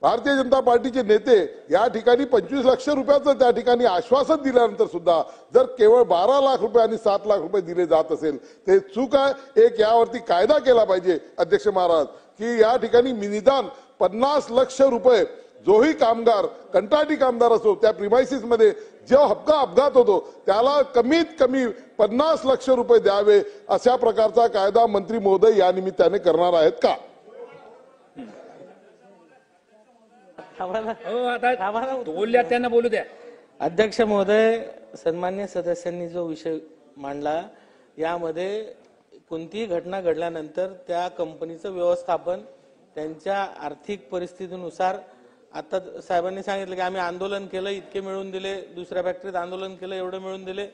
भारतीय जनता पार्टीचे नेते या ठिकाणी 25 लक्ष रुपयाचं त्या ठिकाणी आश्वासन दिल्यानंतर सुद्धा जर केवळ 12 लाख रुपये आणि 7 लाख रुपये दिले जात असेल ते चूक आहे. एक यावरती कायदा केला पाहिजे अध्यक्ष महाराज की या ठिकाणी निदान 50 लक्ष रुपये जोही कामगार कंत्राटी कामगार असो त्या प्रिमायसिस मध्ये जो अपघात होतो त्याला कमीत कमी 50 लक्ष रुपये द्यावे अशा प्रकारचा कायदा मंत्री महोदय या निमित्ताने करणार आहेत का? त्यांना बोलू द्या. अध्यक्ष महोदय, सन्मान्य सदस्यांनी जो विषय मांडला यामध्ये कोणतीही घटना घडल्यानंतर त्या कंपनीचं व्यवस्थापन त्यांच्या आर्थिक परिस्थितीनुसार, आता साहेबांनी सांगितलं की आम्ही आंदोलन केलं इतके मिळवून दिले, दुसऱ्या फॅक्टरीत आंदोलन केलं एवढे मिळवून दिले,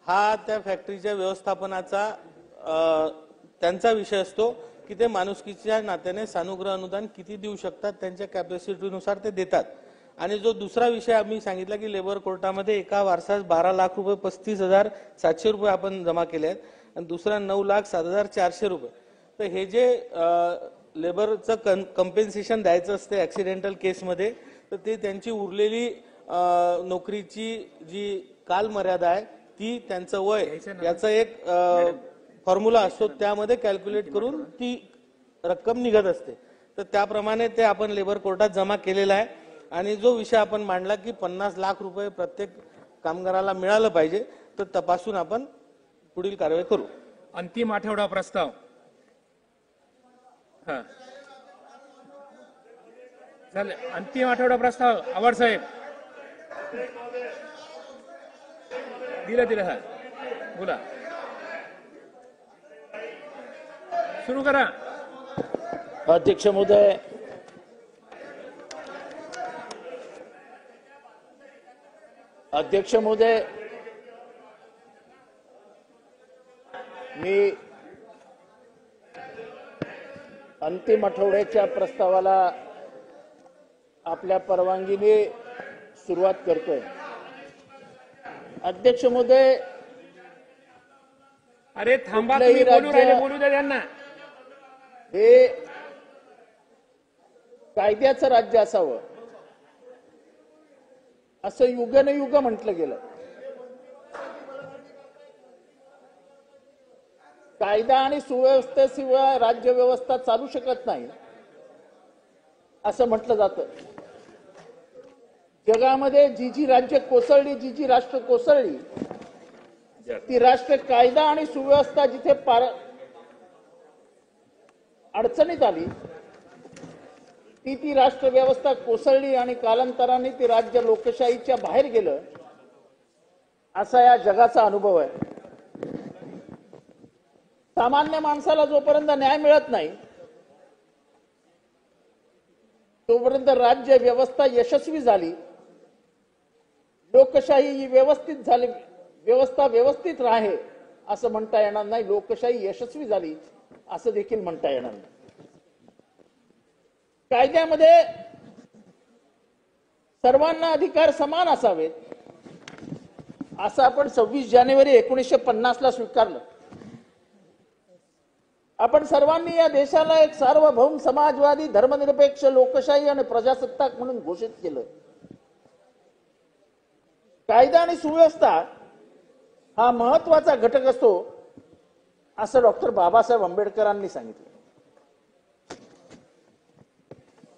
हा त्या फॅक्टरीच्या व्यवस्थापनाचा त्यांचा विषय असतो की ते माणुसकीच्या नात्याने सानुग्रह अनुदान किती देऊ शकतात, त्यांच्या कॅपॅसिटीनुसार ते देतात. आणि जो दुसरा विषय आम्ही सांगितला की लेबर कोर्टामध्ये एका वारसास 12 लाख रुपये 35,700 रुपये आपण जमा केले आहेत आणि दुसरा 9,07,400 रुपये. तर हे जे लेबरचं कंपेन्सेशन द्यायचं असते ऍक्सिडेंटल केसमध्ये, तर ते त्यांची उरलेली नोकरीची जी कालमर्यादा आहे ती, त्यांचं वय याचं एक फॉर्म्युला असतो, त्यामध्ये कॅल्क्युलेट करून ती रक्कम निघत असते. तर त्याप्रमाणे ते आपण लेबर कोर्टात जमा केलेलं आहे. आणि जो विषय आपण मांडला की 50 लाख रुपये प्रत्येक कामगाराला मिळालं पाहिजे, तर तपासून आपण पुढील कारवाई करू. अंतिम आठवडा प्रस्ताव झाले. अंतिम आठवडा प्रस्ताव आवाड साहेब दिलं हा बोला, सुरू करा. अध्यक्ष महोदय, मी अंतिम आठवड्याच्या प्रस्तावाला आपल्या परवानगीने सुरुवात करतोय. अध्यक्ष महोदय, अरे थांबा, तुम्ही बोलू राहिले, बोलू द्या त्यांना. हे कायद्याचं राज्य असावं असं युगनयुग म्हटलं गेलं. कायदा आणि सुव्यवस्थेशिवाय राज्यव्यवस्था चालू शकत नाही असं म्हटलं जातं. जगामध्ये जी राज्य कोसळली, जी राष्ट्र कोसळली, ती राष्ट्र कायदा आणि सुव्यवस्था जिथे अडचणीत आली, ती राष्ट्र व्यवस्था कोसळली आणि कालांतराने ती राज्य लोकशाहीच्या बाहेर गेलं, असा या जगाचा अनुभव आहे. सामान्य माणसाला जोपर्यंत न्याय मिळत नाही तोपर्यंत राज्य व्यवस्था यशस्वी झाली, लोकशाही ही व्यवस्थित झाली, व्यवस्था व्यवस्थित राहे असं म्हणता येणार नाही. लोकशाही यशस्वी झाली असं देखील म्हणता येणार नाही. कायद्यामध्ये सर्वांना अधिकार समान असावेत असं आपण 26 जानेवारी 1950 ला स्वीकारलं. आपण सर्वांनी या देशाला एक सार्वभौम समाजवादी धर्मनिरपेक्ष लोकशाही आणि प्रजासत्ताक म्हणून घोषित केलं. कायदा आणि सुव्यवस्था हा महत्वाचा घटक असतो असं डॉक्टर बाबासाहेब आंबेडकरांनी सांगितलं.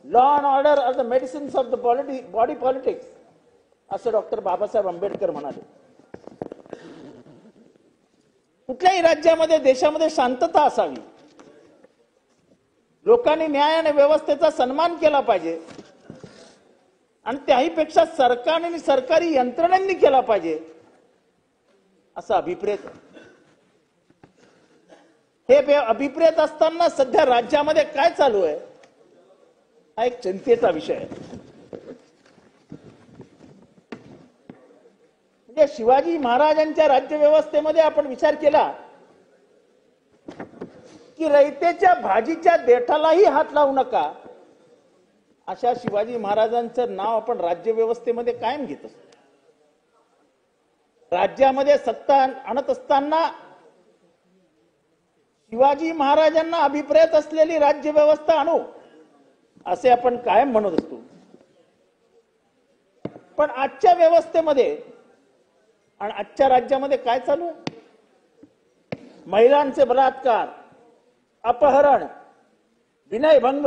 Law and order are the medicines of the body politics असं डॉक्टर बाबासाहेब आंबेडकर म्हणाले. कुठल्याही राज्यामध्ये, देशामध्ये शांतता असावी, लोकांनी न्याय आणि व्यवस्थेचा सन्मान केला पाहिजे आणि त्याहीपेक्षा सरकारने आणि सरकारी यंत्रणांनी केला पाहिजे असा अभिप्रेत. हे अभिप्रेत असताना सध्या राज्यामध्ये काय चालू आहे हा एक चिंतेचा विषय आहे. म्हणजे शिवाजी महाराजांच्या राज्यव्यवस्थेमध्ये आपण विचार केला की रयतेच्या भाजीच्या देठालाही हात लावू नका अशा शिवाजी महाराजांचं नाव आपण राज्यव्यवस्थेमध्ये कायम घेत असतो. राज्यामध्ये सत्ता आणत असताना शिवाजी महाराजांना अभिप्रेत असलेली राज्यव्यवस्था आणू असे आपण कायम म्हणत असतो. पण आजच्या व्यवस्थेमध्ये आणि आजच्या राज्यामध्ये काय चालू आहे? महिलांचे बलात्कार, अपहरण, विनयभंग,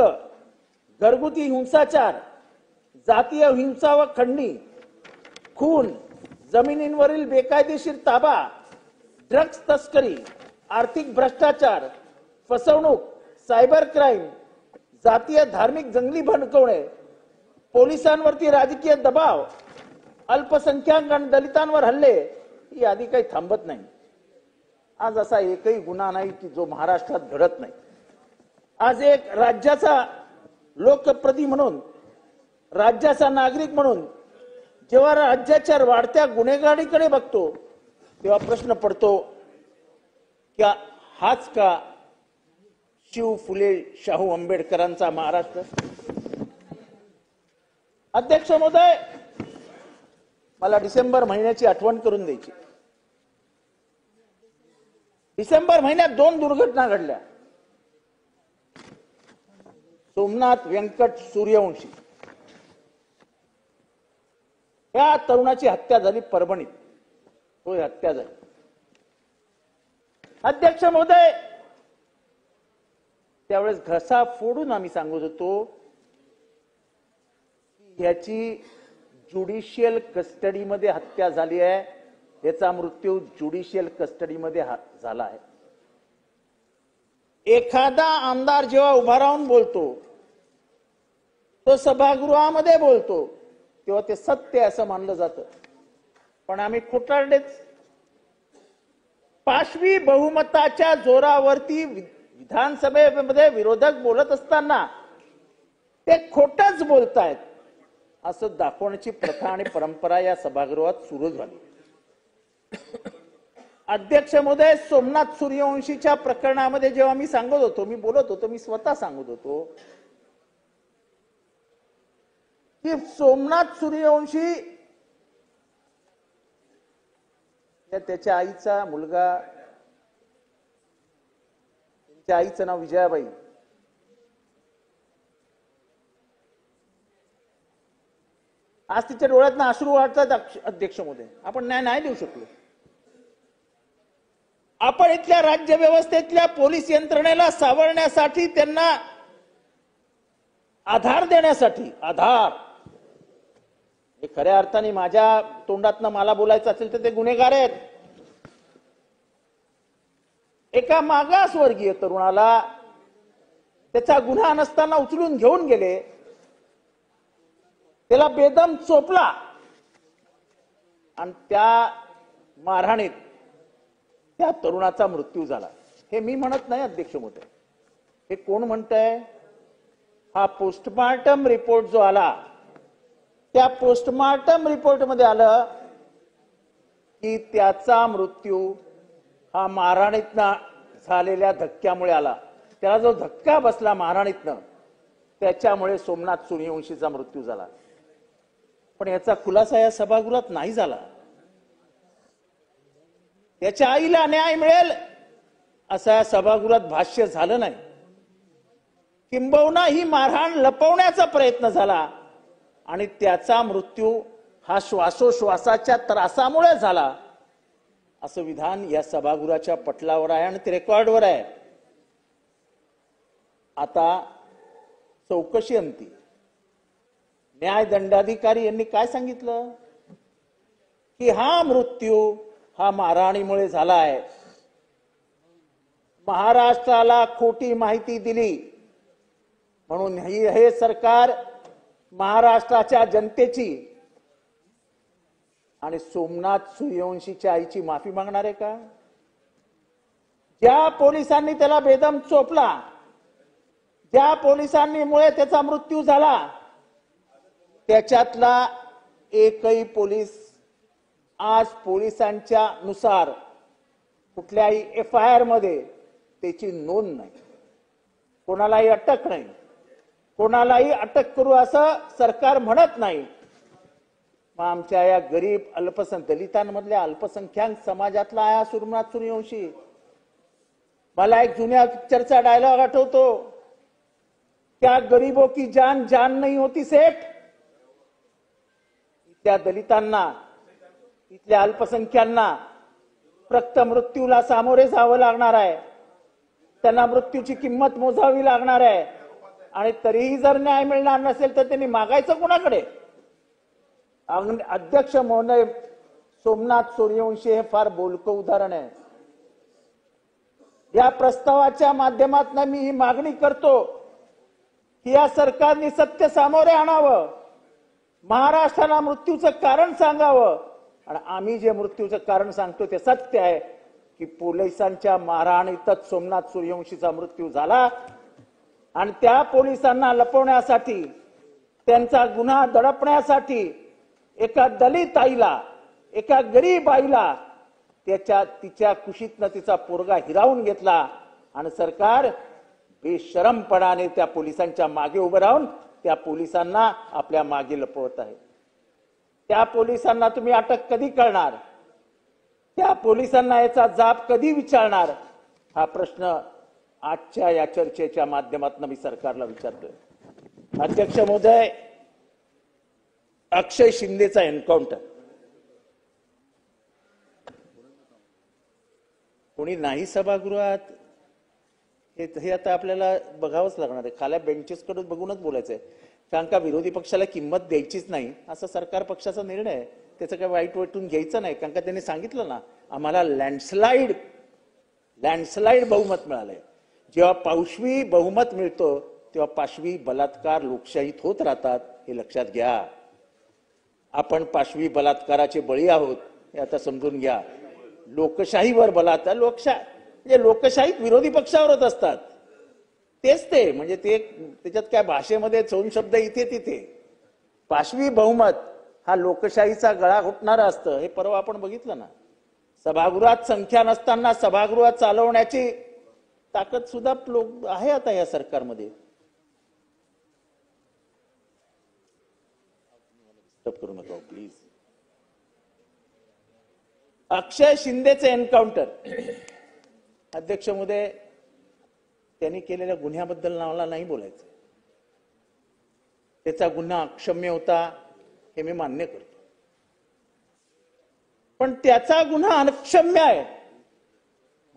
घरगुती हिंसाचार, जातीय हिंसा व खंडणी, खून, जमिनींवरील बेकायदेशीर ताबा, ड्रग्ज तस्करी, आर्थिक भ्रष्टाचार, फसवणूक, सायबर क्राईम, जातीय धार्मिक जंगली भडकवणे, पोलिसांवरती राजकीय दबाव, अल्पसंख्याक आणि दलितांवर हल्ले, ही यादी काही थांबत नाही. आज असा एकही गुन्हा नाही की जो महाराष्ट्रात घडत नाही. आज एक राज्याचा लोकप्रतिनिधी म्हणून, राज्याचा नागरिक म्हणून जेव्हा राज्याच्या वाढत्या गुन्हेगारीकडे बघतो तेव्हा प्रश्न पडतो की हाच का शिव फुले शाहू आंबेडकरांचा महाराष्ट्र? अध्यक्ष महोदय, मला डिसेंबर महिन्याची आठवण करून द्यायची. डिसेंबर महिन्यात 2 दुर्घटना घडल्या. सोमनाथ व्यंकट सूर्यवंशी या तरुणाची हत्या झाली परभणीत. होय, हत्या झाली. अध्यक्ष महोदय, त्यावेळेस घसा फोडून आम्ही सांगत होतो की याची ज्युडिशियल कस्टडीमध्ये हत्या झाली आहे, याचा मृत्यू ज्युडिशियल कस्टडीमध्ये झाला आहे. एखादा आमदार जेव्हा उभा राहून बोलतो, तो सभागृहामध्ये बोलतो, तेव्हा ते सत्य असं मानलं जातं. पण आम्ही खोटारडेच. पाशवी बहुमताच्या जोरावरती विधानसभेमध्ये विरोधक बोलत असताना ते खोटच बोलतायत असं दाखवण्याची प्रथा आणि परंपरा या सभागृहात सुरू झाली. अध्यक्ष महोदय, सोमनाथ सूर्यवंशीच्या प्रकरणामध्ये जेव्हा मी सांगत होतो, मी बोलत होतो, मी स्वतः सांगत होतो की सोमनाथ सूर्यवंशी त्याच्या आईचा मुलगा, त्याच्या आईचं नाव विजयाबाई, आज तिच्या डोळ्यातनं अश्रू वाटतात. अध्यक्ष महोदय, आपण न्याय नाही देऊ शकलो. आपण इथल्या राज्य व्यवस्थेतल्या पोलीस यंत्रणेला सावरण्यासाठी, त्यांना आधार देण्यासाठी, आधार हे खऱ्या अर्थाने माझ्या तोंडातनं मला बोलायचं असेल तर ते गुन्हेगार आहेत. एका मागासवर्गीय तरुणाला त्याचा गुन्हा नसताना उचलून घेऊन गेले, त्याला बेदम चोपला आणि त्या मारहाणीत त्या तरुणाचा मृत्यू झाला. हे मी म्हणत नाही अध्यक्ष महोदय, हे कोण म्हणतंय? हा पोस्टमार्टम रिपोर्ट जो आला, त्या पोस्टमार्टम रिपोर्टमध्ये आलं की त्याचा मृत्यू हा मारहाणीतनं झालेल्या धक्क्यामुळे आला. त्याला जो धक्का बसला मारहाणीतनं, त्याच्यामुळे सोमनाथ सूर्यवंशीचा मृत्यू झाला. पण याचा खुलासा या सभागृहात नाही झाला. त्याच्या आईला न्याय मिळेल असं या सभागृहात भाष्य झालं नाही. किंबहुना ही मारहाण लपवण्याचा प्रयत्न झाला आणि त्याचा मृत्यू हा श्वासोश्वासाच्या त्रासामुळे झाला असं विधान या सभागृहाच्या पटलावर आहे आणि ते रेकॉर्डवर आहे. आता चौकशी अंती न्यायदंडाधिकारी यांनी काय सांगितलं की हा मृत्यू हा मारहाणीमुळे झाला आहे. महाराष्ट्राला खोटी माहिती दिली म्हणून हे सरकार महाराष्ट्राच्या जनतेची आणि सोमनाथ सूर्यवंशीच्या आईची माफी मागणार आहे का? ज्या पोलिसांनी त्याला बेदम चोपला, ज्या पोलिसांनी मुळे त्याचा मृत्यू झाला, त्याच्यातला एकही पोलीस आज पोलिसांच्या नुसार कुठल्याही FIR मध्ये त्याची नोंद नाही, कोणालाही अटक नाही, कोणालाही अटक करू असं सरकार म्हणत नाही. मग आमच्या या गरीब दलितांमधल्या अल्पसंख्याक समाजातला आहे सोमनाथ सूर्यवंशी. मला एक जुन्या पिक्चरचा डायलॉग आठवतो, क्या गरीबों की जान जान नहीं होती सेठ. इथल्या दलितांना, इथल्या अल्पसंख्यांना फक्त मृत्यूला सामोरे जावं लागणार आहे, त्यांना मृत्यूची किंमत मोजावी लागणार आहे. आणि तरीही जर न्याय मिळणार नसेल तर त्यांनी मागायचं कोणाकडे? अध्यक्ष महोदय, सोमनाथ सूर्यवंशी हे फार बोलकं उदाहरण आहे. या प्रस्तावाच्या माध्यमातून मी ही मागणी करतो की या सरकारने सत्य सामोरे आणावं, महाराष्ट्राला मृत्यूचं कारण सांगावं. आणि आम्ही जे मृत्यूचं कारण सांगतो ते सत्य आहे की पोलिसांच्या मारहाणीतच सोमनाथ सूर्यवंशीचा मृत्यू झाला आणि त्या पोलिसांना लपवण्यासाठी, त्यांचा गुन्हा दडपण्यासाठी एका दलित आईला, एका गरीब आईला तिच्या कुशीतनं तिचा पोरगा हिरावून घेतला आणि सरकार बेशरमपणाने त्या पोलिसांच्या मागे उभं राहून त्या पोलिसांना आपल्या मागे लपवत आहे. त्या पोलिसांना तुम्ही अटक कधी करणार? त्या पोलिसांना याचा जाब कधी विचारणार? हा प्रश्न आजच्या या चर्चेच्या माध्यमातून मी सरकारला विचारतोय. अध्यक्ष महोदय, अक्षय शिंदेचा एन्काउंटर कोणी नाही सभागृहात हे आता आपल्याला बघावंच लागणार आहे. खाल्या बेंचेसकडे बघूनच बोलायचंय. कारण का विरोधी पक्षाला किंमत द्यायचीच नाही असा सरकार पक्षाचा निर्णय आहे. त्याचं काय वाईट वाटून घ्यायचं नाही. कारण का त्यांनी सांगितलं ना, आम्हाला लँडस्लाइड बहुमत मिळालंय. जेव्हा पाशवी बहुमत मिळतो तेव्हा पाशवी बलात्कार लोकशाहीत होत राहतात, हे लक्षात घ्या. आपण पाशवी बलात्काराचे बळी आहोत हे आता समजून घ्या. लोकशाहीवर बलात्कार म्हणजे लोकशाहीत विरोधी पक्षावरच असतात. तेच ते म्हणजे ते त्याच्यात काय भाषेमध्ये चौन शब्द इथे तिथे. पाशवी बहुमत हा लोकशाहीचा गळा घोटणारा असतं. हे परवा आपण बघितलं ना. सभागृहात संख्या नसताना सभागृहात चालवण्याची ताकद सुद्धा आहे आता या सरकारमध्ये. करू नका प्लीज. अक्षय शिंदेचे एन्काउंटर, अध्यक्ष महोदय, त्यांनी केलेल्या गुन्ह्याबद्दल मला नाही बोलायचं. त्याचा गुन्हा अक्षम्य होता हे मी मान्य करतो. पण त्याचा गुन्हा अक्षम्य आहे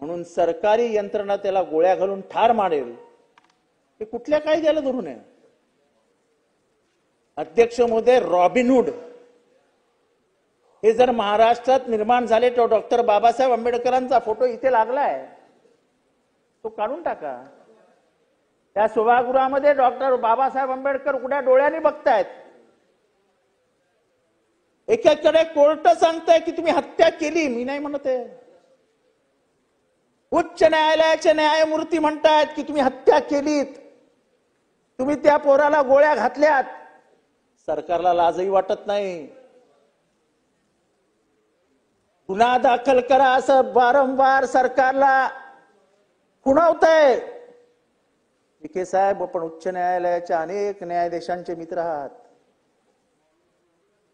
म्हणून सरकारी यंत्रणा त्याला गोळ्या घालून ठार मारेल हे कुठल्या कायद्याला धरून आहे? अध्यक्ष महोदय, रॉबिनहुड हे जर महाराष्ट्रात निर्माण झाले तर डॉक्टर बाबासाहेब आंबेडकरांचा फोटो इथे लागलाय, तो काढून टाका. त्या सभागृहामध्ये डॉक्टर बाबासाहेब आंबेडकर उघड्या डोळ्यांनी बघतायत. एकाकडे कोर्ट सांगताय की तुम्ही हत्या केली, मी नाही म्हणत आहे. उच्च न्यायालयाचे न्यायमूर्ती म्हणतायत की तुम्ही हत्या केलीत, तुम्ही त्या पोराला गोळ्या घातल्यात. सरकारला लाजही वाटत नाही. गुन्हा दाखल करा असं वारंवार सरकारला खुणावतंय. विखे साहेब, आपण उच्च न्यायालयाच्या अनेक न्यायाधीशांचे मित्र आहात.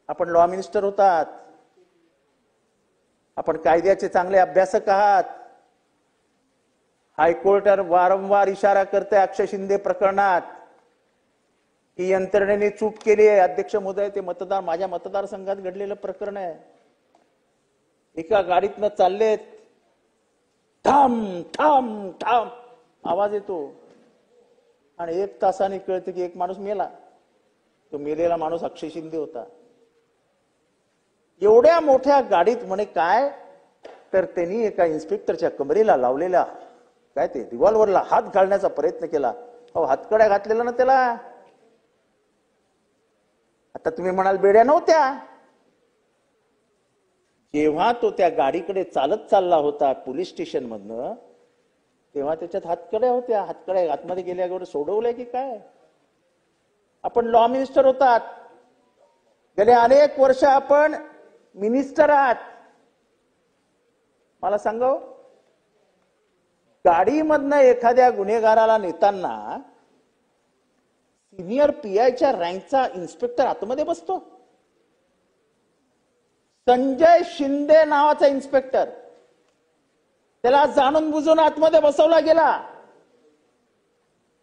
आपण लॉ मिनिस्टर होतात. आपण कायद्याचे चांगले अभ्यासक आहात. हायकोर्ट वारंवार इशारा करते अक्षय शिंदे प्रकरणात ही यंत्रणेने चूक केली आहे. अध्यक्ष महोदय, ते माझ्या मतदारसंघात घडलेलं प्रकरण आहे. एका गाडीतनं चाललेत, थांब थांब थांब आवाज येतो आणि 1 तासाने कळतं की एक माणूस मेला. तो मेलेला माणूस अक्षय शिंदे होता. एवढ्या मोठ्या गाडीत म्हणे काय तर त्यांनी एका इन्स्पेक्टरच्या कमरेला लावलेल्या काय ते रिव्हॉल्व्हरला हात घालण्याचा प्रयत्न केला. अहो, हातकड्या घातलेला ना त्याला. आता तुम्ही म्हणाल बेड्या नव्हत्या. जेव्हा तो त्या गाडीकडे चालत चालला होता पोलीस स्टेशन मधनं, तेव्हा त्याच्यात हातकड्या होत्या. हातकड्या आतमध्ये गेल्यावर सोडवलंय की काय? आपण लॉ मिनिस्टर होतात. गेले अनेक वर्ष आपण मिनिस्टर आहात. मला सांगा, गाडीमधनं एखाद्या गुन्हेगाराला नेताना सिनियर पीआयच्या रँकचा इन्स्पेक्टर आतमध्ये बसतो. संजय शिंदे नावाचा इन्स्पेक्टर, त्याला जाणून बुजून आतमध्ये बसवला गेला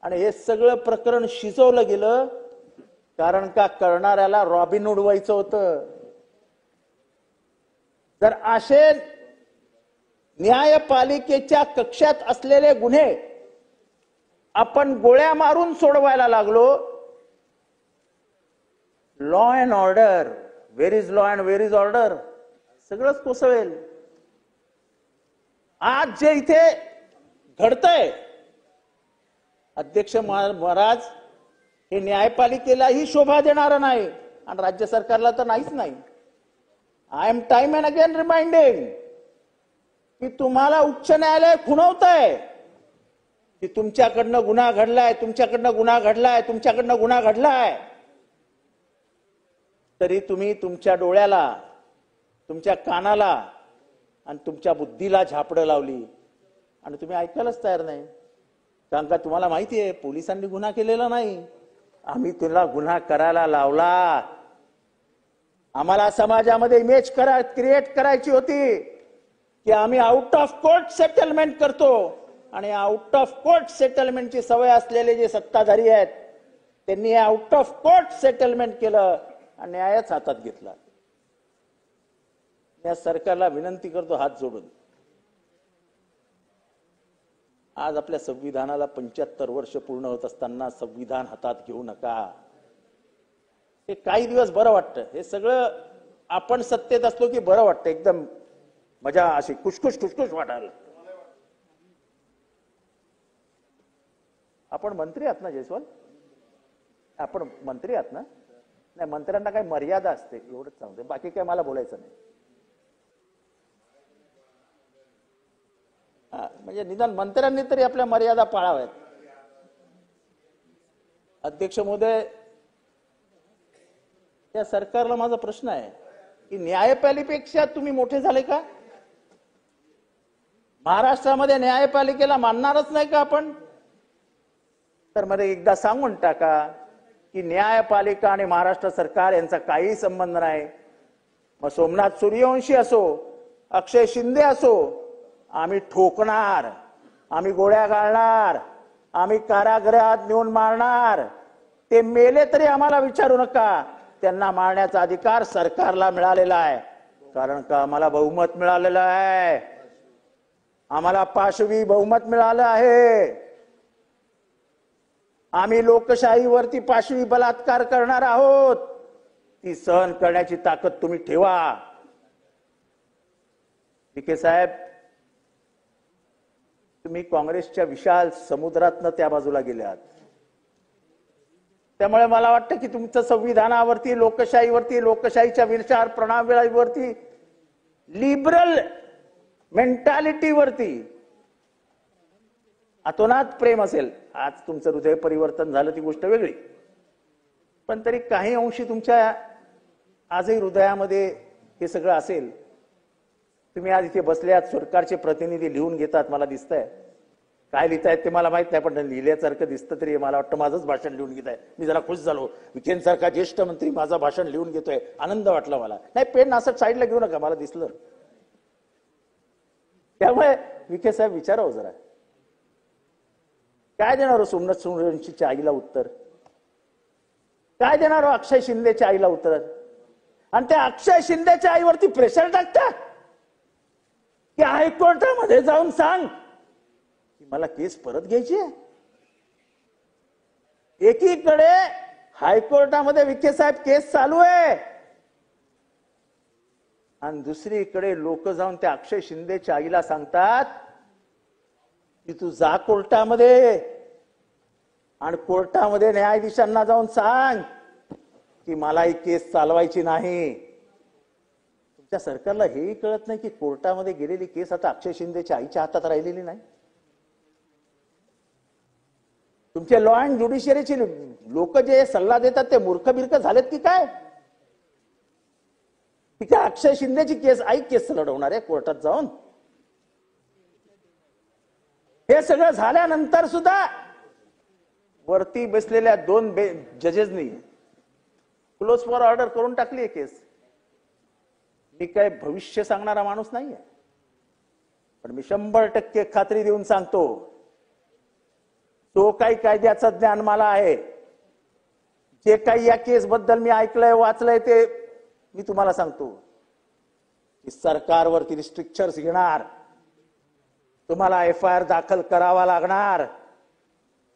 आणि हे सगळं प्रकरण शिजवलं गेलं कारण का करणाऱ्याला रॉबिनहुड व्हायचं होतं. जर असे न्यायपालिकेच्या कक्षात असलेले गुन्हे आपण गोळ्या मारून सोडवायला लागलो, law and order, where is law and where is order सगळंच कोसळेल. आज जे इथे घडतंय अध्यक्ष महाराज, हे न्यायपालिकेलाही शोभा देणारं नाही आणि राज्य सरकारला तर नाहीच नाही. I am time and again reminding की तुम्हाला उच्च न्यायालय खुणवतंय की तुमच्याकडनं गुन्हा घडलाय, तुमच्याकडनं गुन्हा घडलाय, तुमच्याकडनं गुन्हा घडलाय. तरी तुम्ही तुमच्या डोळ्याला, तुमच्या कानाला आणि तुमच्या बुद्धीला झापडं लावली आणि तुम्ही ऐकायलाच तयार नाही. कारण का तुम्हाला माहिती आहे पोलिसांनी गुन्हा केलेला नाही, आम्ही तुला गुन्हा करायला लावला. आम्हाला समाजामध्ये इमेज क्रिएट करायची होती की आम्ही आउट ऑफ कोर्ट सेटलमेंट करतो आणि आउट ऑफ कोर्ट सेटलमेंटची सवय असलेले जे सत्ताधारी आहेत त्यांनी आउट ऑफ कोर्ट सेटलमेंट केलं आणि न्यायच हातात घेतला. या सरकारला विनंती करतो हात जोडून, आज आपल्या संविधानाला 75 वर्ष पूर्ण होत असताना संविधान हातात घेऊ नका. हे काही दिवस बरं वाटतं, हे सगळं आपण सत्तेत असलो की बरं वाटतं, एकदम मजा अशी खुशखुश वाटायला. आपण मंत्री आहात ना जयस्वाल, आपण मंत्री आहात ना? नाही, मंत्र्यांना काही मर्यादा असते एवढंच सांगते, बाकी काय मला बोलायचं नाही. म्हणजे निदान मंत्र्यांनी तरी आपल्या मर्यादा पाळाव्यात. अध्यक्ष महोदय, या सरकारला माझा प्रश्न आहे की न्यायपालिकेपेक्षा तुम्ही मोठे झाले का? महाराष्ट्रामध्ये न्यायपालिकेला मानणारच नाही का आपण? तर मला एकदा सांगून टाका की न्यायपालिका आणि महाराष्ट्र सरकार यांचा काही संबंध नाही. मग सोमनाथ सूर्यवंशी असो, अक्षय शिंदे असो, आम्ही ठोकणार, आम्ही गोळ्या घालणार, आम्ही कारागृहात नेऊन मारणार. ते मेले तरी आम्हाला विचारू नका, त्यांना मारण्याचा अधिकार सरकारला मिळालेला आहे. कारण का आम्हाला बहुमत मिळालेलं आहे, आम्हाला पाशवी बहुमत मिळालं आहे. आम्ही लोकशाहीवरती पाशवी बलात्कार करणार आहोत, ती सहन करण्याची ताकद तुम्ही ठेवा. विखे साहेब, तुम्ही काँग्रेसच्या विशाल समुद्रातनं त्या बाजूला गेल्यात, त्यामुळे मला वाटतं की तुमचं संविधानावरती, लोकशाहीवरती, लोकशाहीच्या विचार प्रणालीवरती, लिबरल मेंटॅलिटीवरती अतोनात प्रेम असेल. आज तुमचं हृदय परिवर्तन झालं ती गोष्ट वेगळी, पण तरी काही अंशी तुमच्या आजही हृदयामध्ये हे सगळं असेल. तुम्ही आज इथे बसल्यात, सरकारचे प्रतिनिधी लिहून घेतात, मला दिसतंय. काय लिहितायत ते मला माहित नाही, पण लिहिल्यासारखं दिसतं तरी मला वाटतं माझंच भाषण लिहून घेत आहे. मी जरा खुश झालो, विखेंसारखा ज्येष्ठ मंत्री माझं भाषण लिहून घेतोय, आनंद वाटला मला. नाही, पेन असं साईडला घेऊ नका, मला दिसलं. त्यामुळे विखे साहेब विचारावं जरा, काय देणार हो सोमनाथ सूर्यवंशीच्या आईला उत्तर? काय देणार हो अक्षय शिंदेच्या आईला उत्तर? आणि त्या अक्षय शिंदेच्या आईवरती प्रेशर टाकता की हायकोर्टामध्ये जाऊन सांग की मला केस परत घ्यायची आहे. एकीकडे हायकोर्टामध्ये विखे साहेब केस चालू आहे आणि दुसरीकडे लोक जाऊन त्या अक्षय शिंदेच्या आईला सांगतात की तू जा कोर्टामध्ये आणि कोर्टामध्ये न्यायाधीशांना जाऊन सांग की मला ही केस चालवायची नाही. तुमच्या सरकारला हेही कळत नाही की कोर्टामध्ये गेलेली केस आता अक्षय शिंदेच्या आईच्या हातात राहिलेली नाही. तुमचे लॉ अँड ज्युडिशियरीची लोक जे सल्ला देतात ते मूर्ख बिर्ख झालेत की काय? ठीक आहे, अक्षय शिंदेची केस आई केस लढवणार आहे कोर्टात जाऊन. हे सगळं झाल्यानंतर सुद्धा वरती बसलेल्या 2 जजेसनी क्लोज फॉर ऑर्डर करून टाकली आहे केस. मी काय भविष्य सांगणारा माणूस नाहीये, पण मी 100% खात्री देऊन सांगतो, तो काही कायद्याचं ज्ञान मला आहे, जे काही या केस बद्दल मी ऐकलंय वाचलंय ते मी तुम्हाला सांगतो की सरकारवरती रिस्ट्रिक्शन्स घेणार, तुम्हाला FIR दाखल करावा लागणार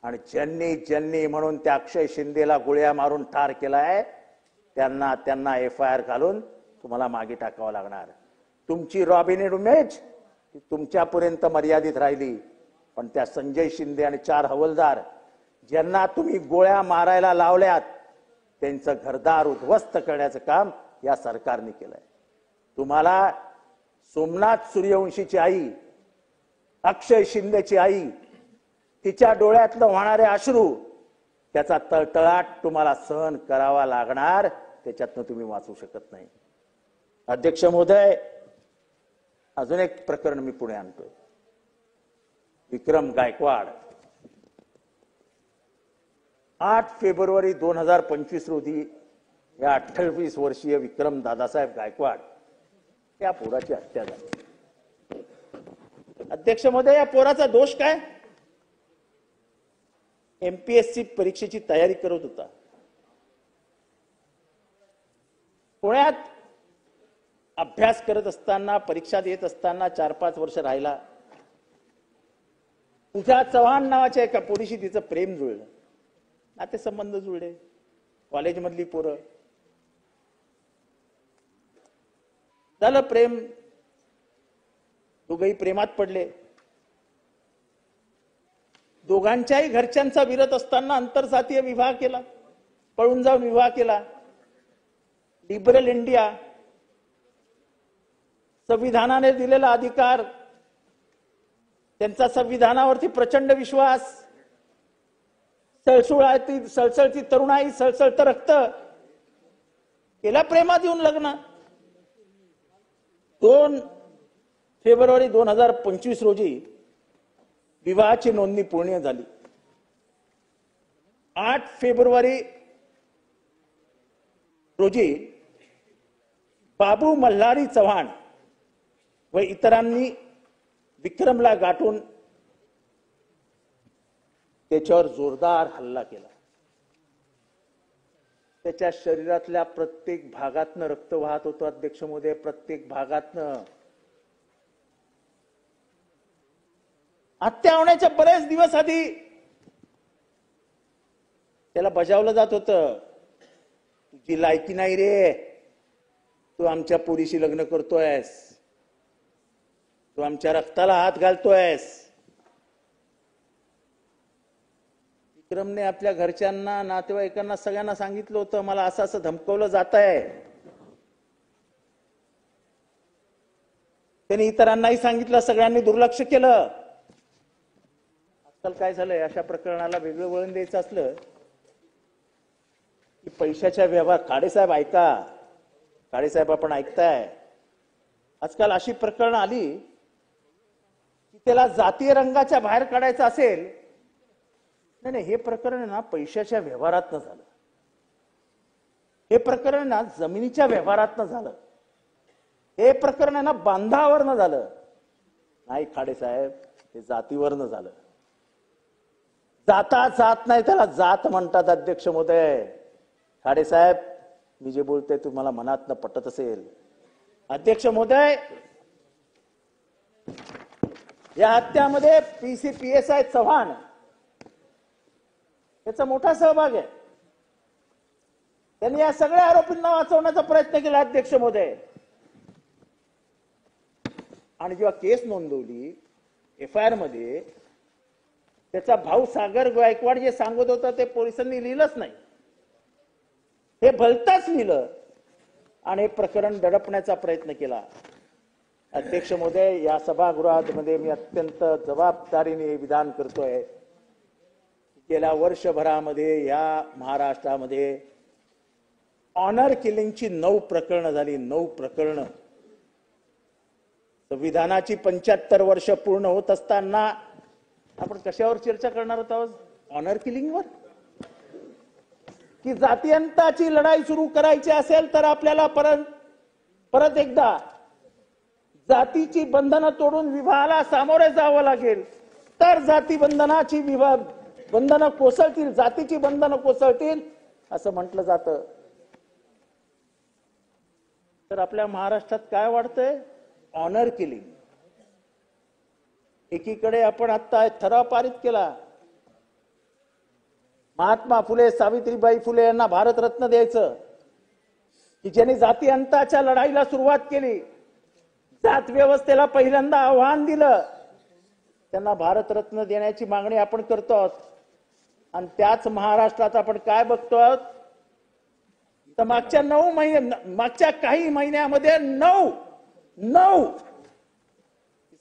आणि ज्यांनी म्हणून त्या अक्षय शिंदेला गोळ्या मारून ठार केलाय त्यांना FIR घालून तुम्हाला मागे टाकावं लागणार. तुमची रॉबिनहूड इमेज तुमच्यापर्यंत मर्यादित राहिली, पण त्या संजय शिंदे आणि 4 हवालदार ज्यांना तुम्ही गोळ्या मारायला लावल्यात त्यांचं घरदार उद्ध्वस्त करण्याचं काम या सरकारने केलंय. तुम्हाला सोमनाथ सूर्यवंशीची आई, अक्षय शिंदेची आई, तिच्या डोळ्यातलं वाहणारे अश्रू, त्याचा तळतळाट तुम्हाला सहन करावा लागणार, त्याच्यातनं तुम्ही वाचू शकत नाही. अध्यक्ष महोदय, अजून एक प्रकरण मी पुढे आणतोय. विक्रम गायकवाड 8 फेब्रुवारी 2025 रोजी या 28 वर्षीय विक्रम दादासाहेब गायकवाड या पोराची हत्या झाली. अध्यक्ष महोदय, या पोराचा दोष काय? MPSC परीक्षेची तयारी करत होता. पुण्यात अभ्यास करत असताना, परीक्षा देत असताना 4-5 वर्ष राहिला. पूजा चव्हाण नावाच्या एका पोरीशी तिचं प्रेम जुळलं, नातेसंबंध जुळले. कॉलेजमधली पोरं, झालं प्रेम, दोघंही प्रेमात पडले. दोघांच्याही घरच्यांचा विरोध असताना आंतरजातीय विवाह केला, पळून जाऊन विवाह केला. लिबरल इंडिया, संविधानाने दिलेला अधिकार, त्यांचा संविधानावरती प्रचंड विश्वास, सळसळती तरुणाई, सळसळतं रक्त, केला प्रेमात येऊन लग्न. 2 फेब्रुवारी 2025 रोजी विवाहाची नोंदणी पूर्ण झाली. 8 फेब्रुवारी रोजी बाबू मल्हारी चव्हाण व इतरांनी विक्रमला गाठून त्याच्यावर जोरदार हल्ला केला. त्याच्या शरीरातल्या प्रत्येक भागातनं रक्त वाहत होतं. अध्यक्ष महोदय, प्रत्येक भागातनं. हत्या होण्याच्या बरेच दिवस आधी त्याला बजावलं जात होतं, तुझी लायकी नाही रे, तू आमच्या पोरीशी लग्न करतोयस, तू आमच्या रक्ताला हात घालतोयस. विक्रमने आपल्या घरच्यांना, नातेवाईकांना, सगळ्यांना सांगितलं होतं, मला असं असं धमकवलं जात आहे. त्यांनी इतरांनाही सांगितलं, सगळ्यांनी दुर्लक्ष केलं. आजकाल काय झालंय, अशा प्रकरणाला वेगळं वळण द्यायचं असलं की पैशाच्या व्यवहार. काळेसाहेब ऐका, काळेसाहेब आपण ऐकताय, आजकाल अशी प्रकरणं आली की त्याला जातीय रंगाच्या बाहेर काढायचं असेल. नाही, हे प्रकरण ना पैशाच्या व्यवहारातनं झालं. हे प्रकरण ना जमिनीच्या व्यवहारातनं झालं. हे प्रकरण ना बांधावरनं झालं. नाही खाडेसाहेब, हे जातीवरनं झालं. जाता जात नाही, त्याला जात म्हणतात. अध्यक्ष महोदय, खाडेसाहेब, मी जे बोलतोय तुम्हाला मनातनं पटत असेल. अध्यक्ष महोदय, या हत्यामध्ये PSI चव्हाण याचा मोठा सहभाग आहे. त्यांनी या सगळ्या आरोपींना वाचवण्याचा प्रयत्न केला. अध्यक्ष महोदय, आणि जेव्हा केस नोंदवली FIR मध्ये, त्याचा भाऊ सागर गायकवाड जे सांगत होता ते पोलिसांनी लिहिलंच नाही. हे भलताच लिहिलं आणि हे प्रकरण दडपण्याचा प्रयत्न केला. अध्यक्ष महोदय, या सभागृहामध्ये मी अत्यंत जबाबदारीने हे विधान करतोय. गेल्या वर्षभरामध्ये या महाराष्ट्रामध्ये ऑनर किलिंगची 9 प्रकरणं झाली. 9 प्रकरणं. संविधानाची 75 वर्ष पूर्ण होत असताना आपण कशावर चर्चा करणार आहोत? ऑनर किलिंगवर? की जातीयंताची लढाई सुरू करायची असेल तर आपल्याला परत एकदा जातीची बंधनं तोडून विवाहाला सामोरे जावं लागेल, तर जाती बंधनाची बंधनं कोसळतील, जातीची बंधनं कोसळतील असं म्हटलं जातं. तर आपल्या महाराष्ट्रात काय वाढतंय? Honour killing. एकीकडे आपण आता ठराव पारित केला, महात्मा फुले, सावित्रीबाई फुले यांना भारतरत्न द्यायचं, की ज्यांनी जाती अंताच्या लढाईला सुरुवात केली, जात व्यवस्थेला पहिल्यांदा आव्हान दिलं, त्यांना भारतरत्न देण्याची मागणी आपण करतो आहोत. आणि त्याच महाराष्ट्रात आपण काय बघतो आहोत? तर मागच्या काही महिन्यामध्ये 9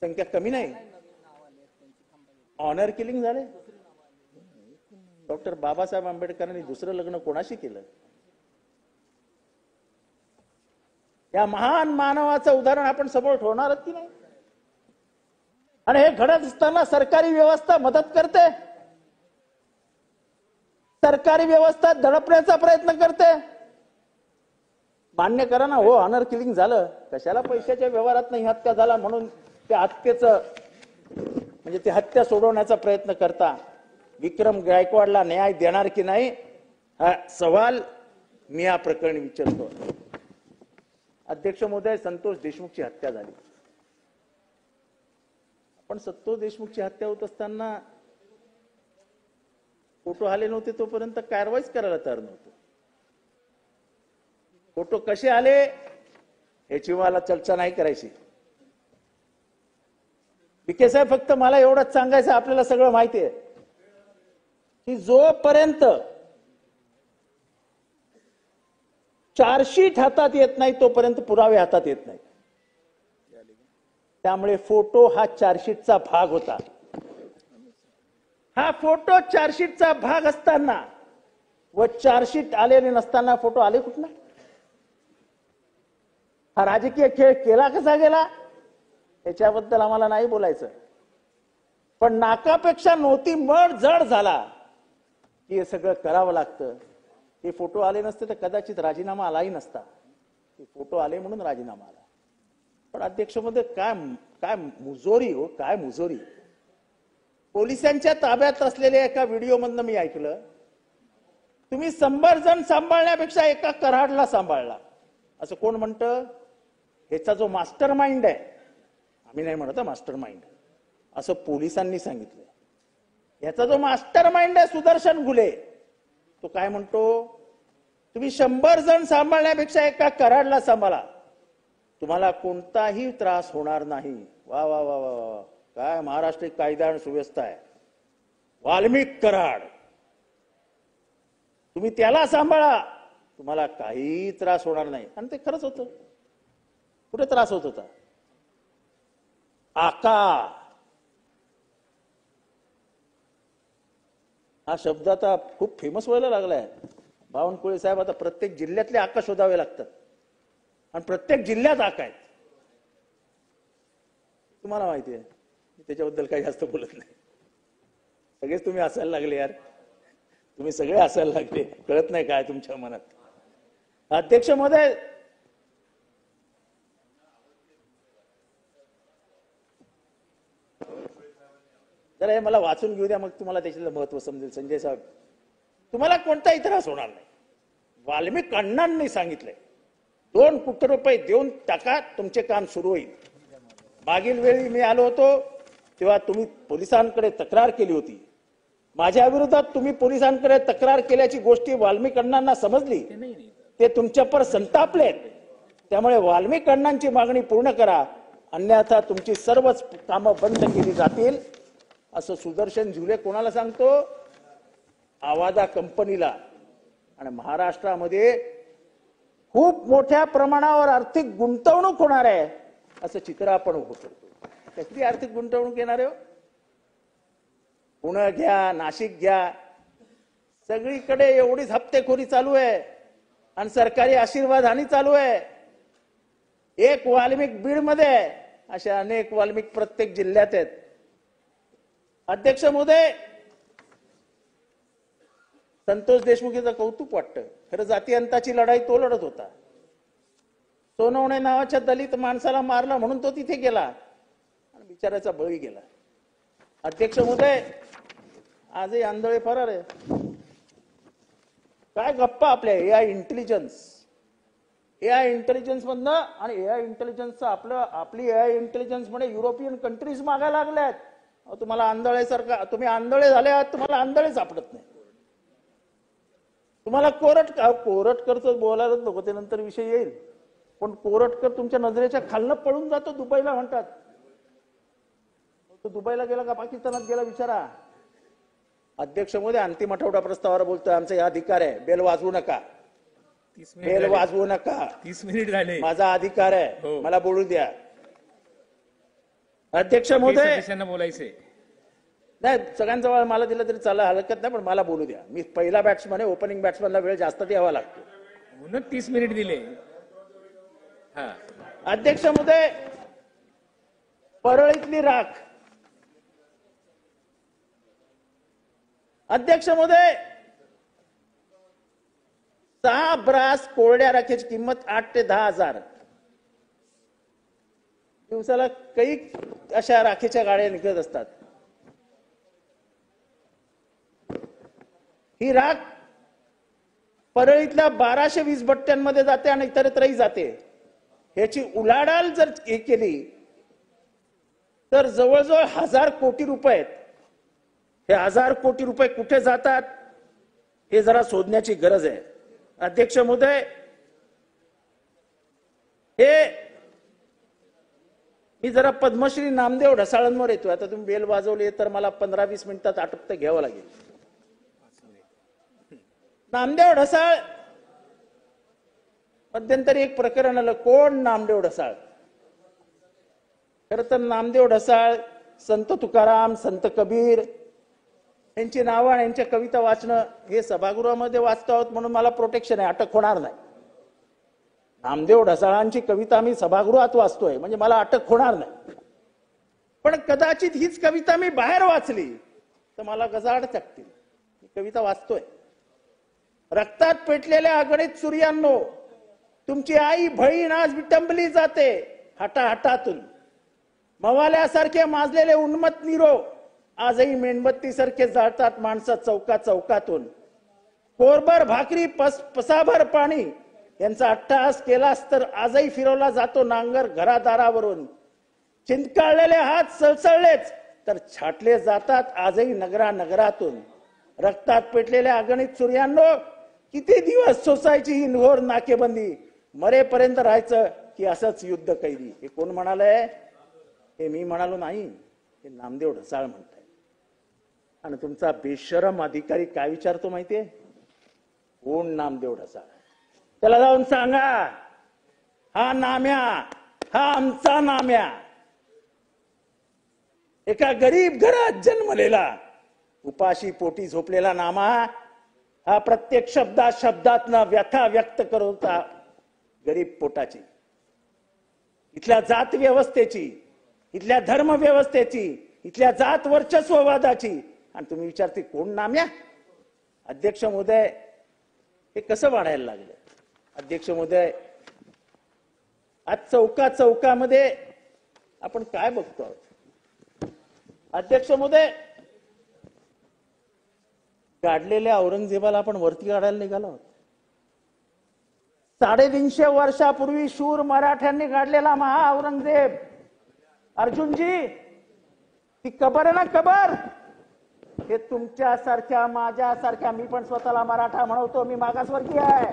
संख्या कमी नाही, ऑनर किलिंग झाले. डॉक्टर बाबासाहेब आंबेडकरांनी दुसरं लग्न कोणाशी केलं? या महान मानवाचं उदाहरण आपण समोर ठेवणार की नाही? आणि हे घडत असताना सरकारी व्यवस्था मदत करते, सरकारी व्यवस्था दडपण्याचा प्रयत्न करते. मान्य करा ना, हो ऑनर किलिंग झालं, कशाला पैशाच्या व्यवहारात नाही हत्या झाला म्हणून त्या हत्येचं म्हणजे ती हत्या सोडवण्याचा प्रयत्न करता. विक्रम गायकवाडला न्याय देणार की नाही हा सवाल मी या प्रकरणी विचारतो. अध्यक्ष महोदय, संतोष देशमुखची हत्या झाली. पण संतोष देशमुखची हत्या होत असताना फोटो आले नव्हते तोपर्यंत कारवाईच करायला तयार नव्हतं. फोटो कसे आले याची मला चर्चा नाही करायची. विखे साहेब, फक्त मला एवढंच सांगायचं, आपल्याला सगळं माहिती आहे की जोपर्यंत चार्जशीट हातात येत नाही तोपर्यंत पुरावे हातात येत नाही. त्यामुळे फोटो हा चार्जशीटचा भाग होता. हा फोटो चार्जशीटचा भाग असताना व चार्जशीट आलेले नसताना फोटो आले कुठं? हा राजकीय खेळ केला कसा गेला याच्याबद्दल आम्हाला नाही बोलायचं, पण नाकापेक्षा नव्हती मळ जड झाला की हे सगळं करावं लागतं. हे फोटो आले नसते तर कदाचित राजीनामा आलाही नसता. हे फोटो आले म्हणून राजीनामा आला. पण अध्यक्ष मध्ये काय मुजोरी हो, काय मुजोरी. पोलिसांच्या ताब्यात असलेल्या एका व्हिडिओ मधनं मी ऐकलं, तुम्ही 100 जण सांभाळण्यापेक्षा एका कराडला सांभाळला असं कोण म्हणतं? ह्याचा जो मास्टर माइंड आहे, आम्ही नाही म्हणत मास्टर माइंड, असं पोलिसांनी सांगितलं. याचा जो मास्टर माइंड आहे सुदर्शन घुले, तो काय म्हणतो? तुम्ही 100 जण सांभाळण्यापेक्षा एका कराडला सांभाळा, तुम्हाला कोणताही त्रास होणार नाही. वा वा वा वा वा, काय महाराष्ट्र कायदा आणि सुव्यवस्था आहे. वाल्मिक कराड, तुम्ही त्याला सांभाळा, तुम्हाला काही त्रास होणार नाही. आणि ते खरंच होतं. कुठे त्रास होत होता? आका हा शब्द आता खूप फेमस व्हायला लागलाय. बावनकुळे साहेब, आता प्रत्येक जिल्ह्यातले आका शोधावे लागतात आणि प्रत्येक जिल्ह्यात आका आहेत. तुम्हाला माहिती आहे, त्याच्याबद्दल काही जास्त बोलत नाही. सगळेच तुम्ही हसायला लागले यार, तुम्ही सगळे हसायला लागले, कळत नाही काय तुमच्या मनात. अध्यक्ष महोदय, जरा हे मला वाचून घेऊ द्या, मग तुम्हाला त्याच्यातलं महत्व समजेल. संजय साहेब, तुम्हाला कोणताही त्रास होणार नाही. वाल्मिक अण्णांनी सांगितलंय 2 कोटी रुपये देऊन टाका, तुमचे काम सुरू होईल. मागील वेळी मी आलो होतो तेव्हा तुम्ही पोलिसांकडे तक्रार केली होती. माझ्या विरोधात तुम्ही पोलिसांकडे तक्रार केल्याची गोष्टी वाल्मिक अण्णांना समजली, ते तुमच्यावर संतापलेत. त्यामुळे वाल्मिक अण्णांची मागणी पूर्ण करा, अन्यथा तुमची सर्वच कामं बंद केली जातील, असं सुदर्शन झुले कोणाला सांगतो? आवाजा कंपनीला. आणि महाराष्ट्रामध्ये खूप मोठ्या प्रमाणावर आर्थिक गुंतवणूक होणार आहे असं चित्र आपण उभं करतो. कसली आर्थिक गुंतवणूक येणार आहे? पुणे घ्या, नाशिक घ्या, सगळीकडे एवढीच हप्तेखोरी चालू आहे आणि सरकारी आशीर्वाद हानी चालू आहे. एक वाल्मिक बीड मध्ये, अशा अनेक वाल्मिक प्रत्येक जिल्ह्यात आहेत. अध्यक्ष महोदय, संतोष देशमुखीचं कौतुक वाटतं. खरं जाती अंताची लढाई तो लढत होता. सोनवणे नावाच्या दलित माणसाला मारला म्हणून तो तिथे गेला आणि बिचाराचा बळी गेला. अध्यक्ष महोदय, आजही आंधळे फरार आहे. काय गप्पा आपल्या एआय इंटेलिजन्स मधनं, आणि एआय इंटेलिजन्सचं आपली एआय इंटेलिजन्स मध्ये युरोपियन कंट्रीज मागायला लागल्यात. तुम्हाला आंधळे सारखा, तुम्ही आंधळे झाले आहात, तुम्हाला आंधळे सापडत नाही. तुम्हाला कोरटकरच बोलायलाच नको, ते नंतर विषय येईल. पण कोरटकर तुमच्या नजरेच्या खालनं पळून जातो, दुबईला म्हणतात. तो दुबईला गेला का पाकिस्तानात गेला विचारा. अध्यक्ष महोदय, अंतिम आठवडा प्रस्तावावर बोलतोय, आमचा हा अधिकार आहे. बेल वाजवू नका, बेल वाजवू नका. 30 मिनिट झाले. माझा अधिकार आहे, मला बोलू द्या. अध्यक्ष महोदय, बोलायचे नाही, सगळ्यांजवळ मला दिलं तरी चाललं, हरकत नाही, पण मला बोलू द्या. मी पहिला बॅट्समन आहे, ओपनिंग बॅट्समनला वेळ जास्त द्यावा लागतो म्हणून 30 मिनिट दिले. अध्यक्ष महोदय, परळीतली राख अध्यक्ष महोदय, 6 ब्रास कोरड्या राखेची किंमत 8 ते 10 हजार. दिवसाला काही अशा राखेच्या गाड्या निघत असतात. ही राख परळीतल्या 1220 भट्ट्यांमध्ये जाते आणि इतरत्रही जाते. ह्याची उलाढाल जर केली तर जवळजवळ 1000 कोटी रुपये. हे 1000 कोटी रुपये कुठे जातात हे जरा शोधण्याची गरज आहे. अध्यक्ष महोदय, हे मी जरा पद्मश्री नामदेव ढसाळांवर येतोय. आता तुम्ही बेल वाजवली तर मला 15-20 मिनिटात आटोपत घ्यावं लागेल. नामदेव ढसाळ मध्यंतरी एक प्रकरण आलं. कोण नामदेव ढसाळ? खर तर नामदेव ढसाळ, संत तुकाराम, संत कबीर यांची नावं आणि यांच्या कविता वाचणं हे सभागृहामध्ये वाचतो आहोत म्हणून मला प्रोटेक्शन आहे, अटक होणार नाही. नामदेव ढसाळांची कविता मी सभागृहात वाचतोय म्हणजे मला अटक होणार नाही. पण कदाचित हीच कविता मी बाहेर वाचली तर मला गजाआड टाकतील. ही कविता वाचतोय. रक्तात पेटलेल्या अगणित सूर्यांनो, तुमची आई बहीण आज विटंबली जाते हटाहटातून. मवाल्यासारखे माजलेले उन्मत्त निरो आजही मेणबत्तीसारखे जाळतात माणसं चौका चौकातून. कोरभर भाकरी पसाभर पाणी यांचा अट्टहास केलास तर आजही फिरवला जातो नांगर घरादारावरून. चिंतकाळलेले हात सळसळलेच तर छाटले जातात आजही नगरा नगरातून. रक्तात पेटलेल्या अगणित सूर्यांनो, किती दिवस सोसायची ही घोर नाकेबंदी. मरेपर्यंत राहायचं की असंच युद्ध कैदी. हे कोण म्हणालंय? हे मी म्हणालो नाही, हे नामदेव ढसाळ म्हणताय. आणि तुमचा बेशरम अधिकारी काय विचारतो माहितीये? कोण नामदेव ढसाळ? त्याला जाऊन सांगा, हा नाम्या, हा आमचा नाम्या. एका गरीब घरात जन्मलेला, उपाशी पोटी झोपलेला नामा हा प्रत्येक शब्दातनं व्यथा व्यक्त करत होता गरीब पोटाची. इथल्या जात व्यवस्थेची, इथल्या धर्म व्यवस्थेची, इथल्या जात वर्चस्ववादाची. आणि तुम्ही विचारते कोण नाम्या? अध्यक्ष महोदय, हे कसं वाढायला लागलं? अध्यक्ष महोदय, आज चौका चौकामध्ये आपण काय बघतो? अध्यक्ष महोदय, गाडलेल्या औरंगजेबाला आपण वरती काढायला निघालो आहोत. 350 वर्षापूर्वी शूर मराठ्यांनी काढलेला महा औरंगजेब अर्जुनजी, ती कबर आहे ना, कबर. हे तुमच्यासारख्या माझ्यासारख्या, मी पण स्वतःला मराठा म्हणवतो, मी मागासवर्गीय आहे,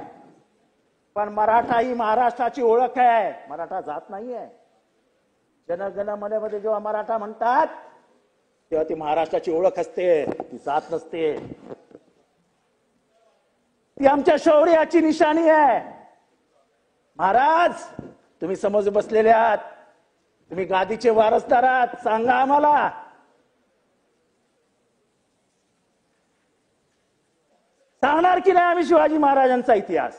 पण मराठा ही महाराष्ट्राची ओळख आहे, मराठा जात नाहीये. जनगण मनेमध्ये जेव्हा मराठा म्हणतात तेव्हा ती महाराष्ट्राची ओळख असते, ती जात नसते. ती आमच्या शौर्याची निशाणी आहे. महाराज, तुम्ही समज बसलेले आहात, तुम्ही गादीचे वारसदार आहात, सांगा आम्हाला सांगणार की नाही आम्ही शिवाजी महाराजांचा इतिहास?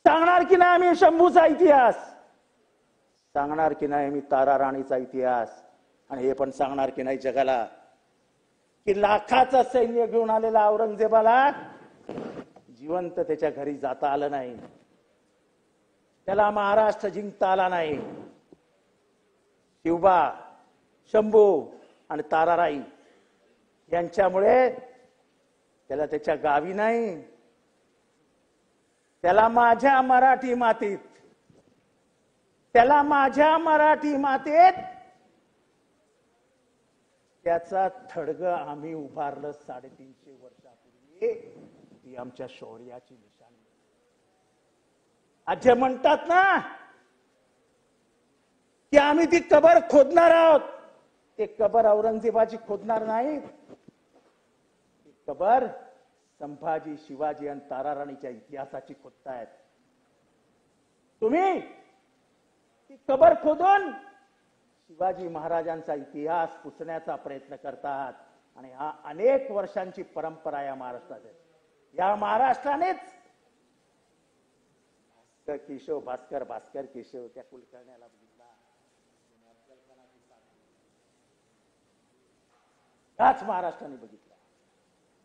सांगणार की नाही आम्ही शंभूचा इतिहास? सांगणार की नाही आम्ही तारा राणीचा इतिहास? आणि हे पण सांगणार की नाही जगाला की लाखाचं सैन्य घेऊन आलेला औरंगजेबाला जिवंत त्याच्या घरी जाता आलं नाही, त्याला महाराष्ट्र जिंकता आला नाही. शिवबा, शंभू आणि ताराराई यांच्यामुळे त्याला त्याच्या गावी नाही, त्याला माझ्या मराठी मातीत, त्याला माझ्या मराठी मातीत त्याचा थडग आम्ही उभारलं 350 वर्षापूर्वी. ती आमच्या शौर्याची निशाणी. आज जे म्हणतात ना की आम्ही ती कबर खोदणार आहोत, ते कबर औरंगजेबाची खोदणार नाहीत. ती कबर संभाजी, शिवाजी आणि ताराराणीच्या इतिहासाची खोदतायत. तुम्ही ती कबर खोदून शिवाजी महाराजांचा इतिहास पुसण्याचा प्रयत्न करतात. आणि हा अनेक वर्षांची परंपरा या महाराष्ट्रात आहे. या महाराष्ट्रानेच केशव, भास्कर केशव त्या कुलकर्ण्याला बघितला. याच महाराष्ट्राने बघितला,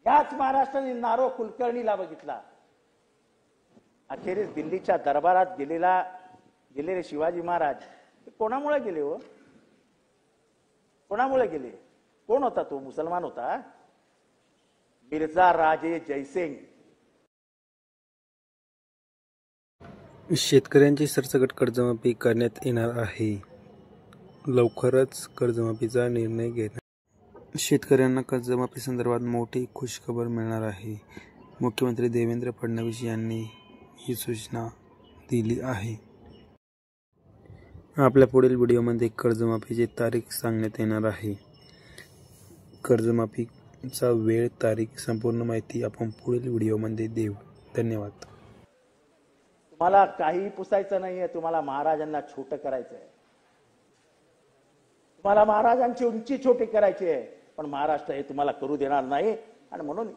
याच महाराष्ट्राने नारो कुलकर्णीला बघितला. अखेरीस दिल्लीच्या दरबारात गेलेले शिवाजी महाराज कोणामुळे गेले हो? कोणामुळे गेले? कोण होता तो? मुसलमान होता? मिर्झा राजे जयसिंग. शेतकऱ्यांची सरसकट कर्जमाफी करण्यात येणार आहे. लवकरच कर्जमाफीचा निर्णय घेणार. शेतकऱ्यांना कर्जमाफी संदर्भात मोठी खुशखबर मिळणार आहे. मुख्यमंत्री देवेंद्र फडणवीस यांनी ही सूचना दिली आहे. आपल्या पुढील व्हिडिओमध्ये कर्जमाफीची तारीख सांगण्यात येणार आहे. कर्जमाफीचा वेळ, तारीख, संपूर्ण माहिती आपण पुढील व्हिडिओमध्ये देऊ. धन्यवाद. तुम्हाला काही पुसायचं नाहीये. तुम्हाला महाराजांना छोटं करायचंय. तुम्हाला महाराजांची उंची छोटी करायची आहे. पण महाराष्ट्र हे तुम्हाला करू देणार नाही. आणि म्हणून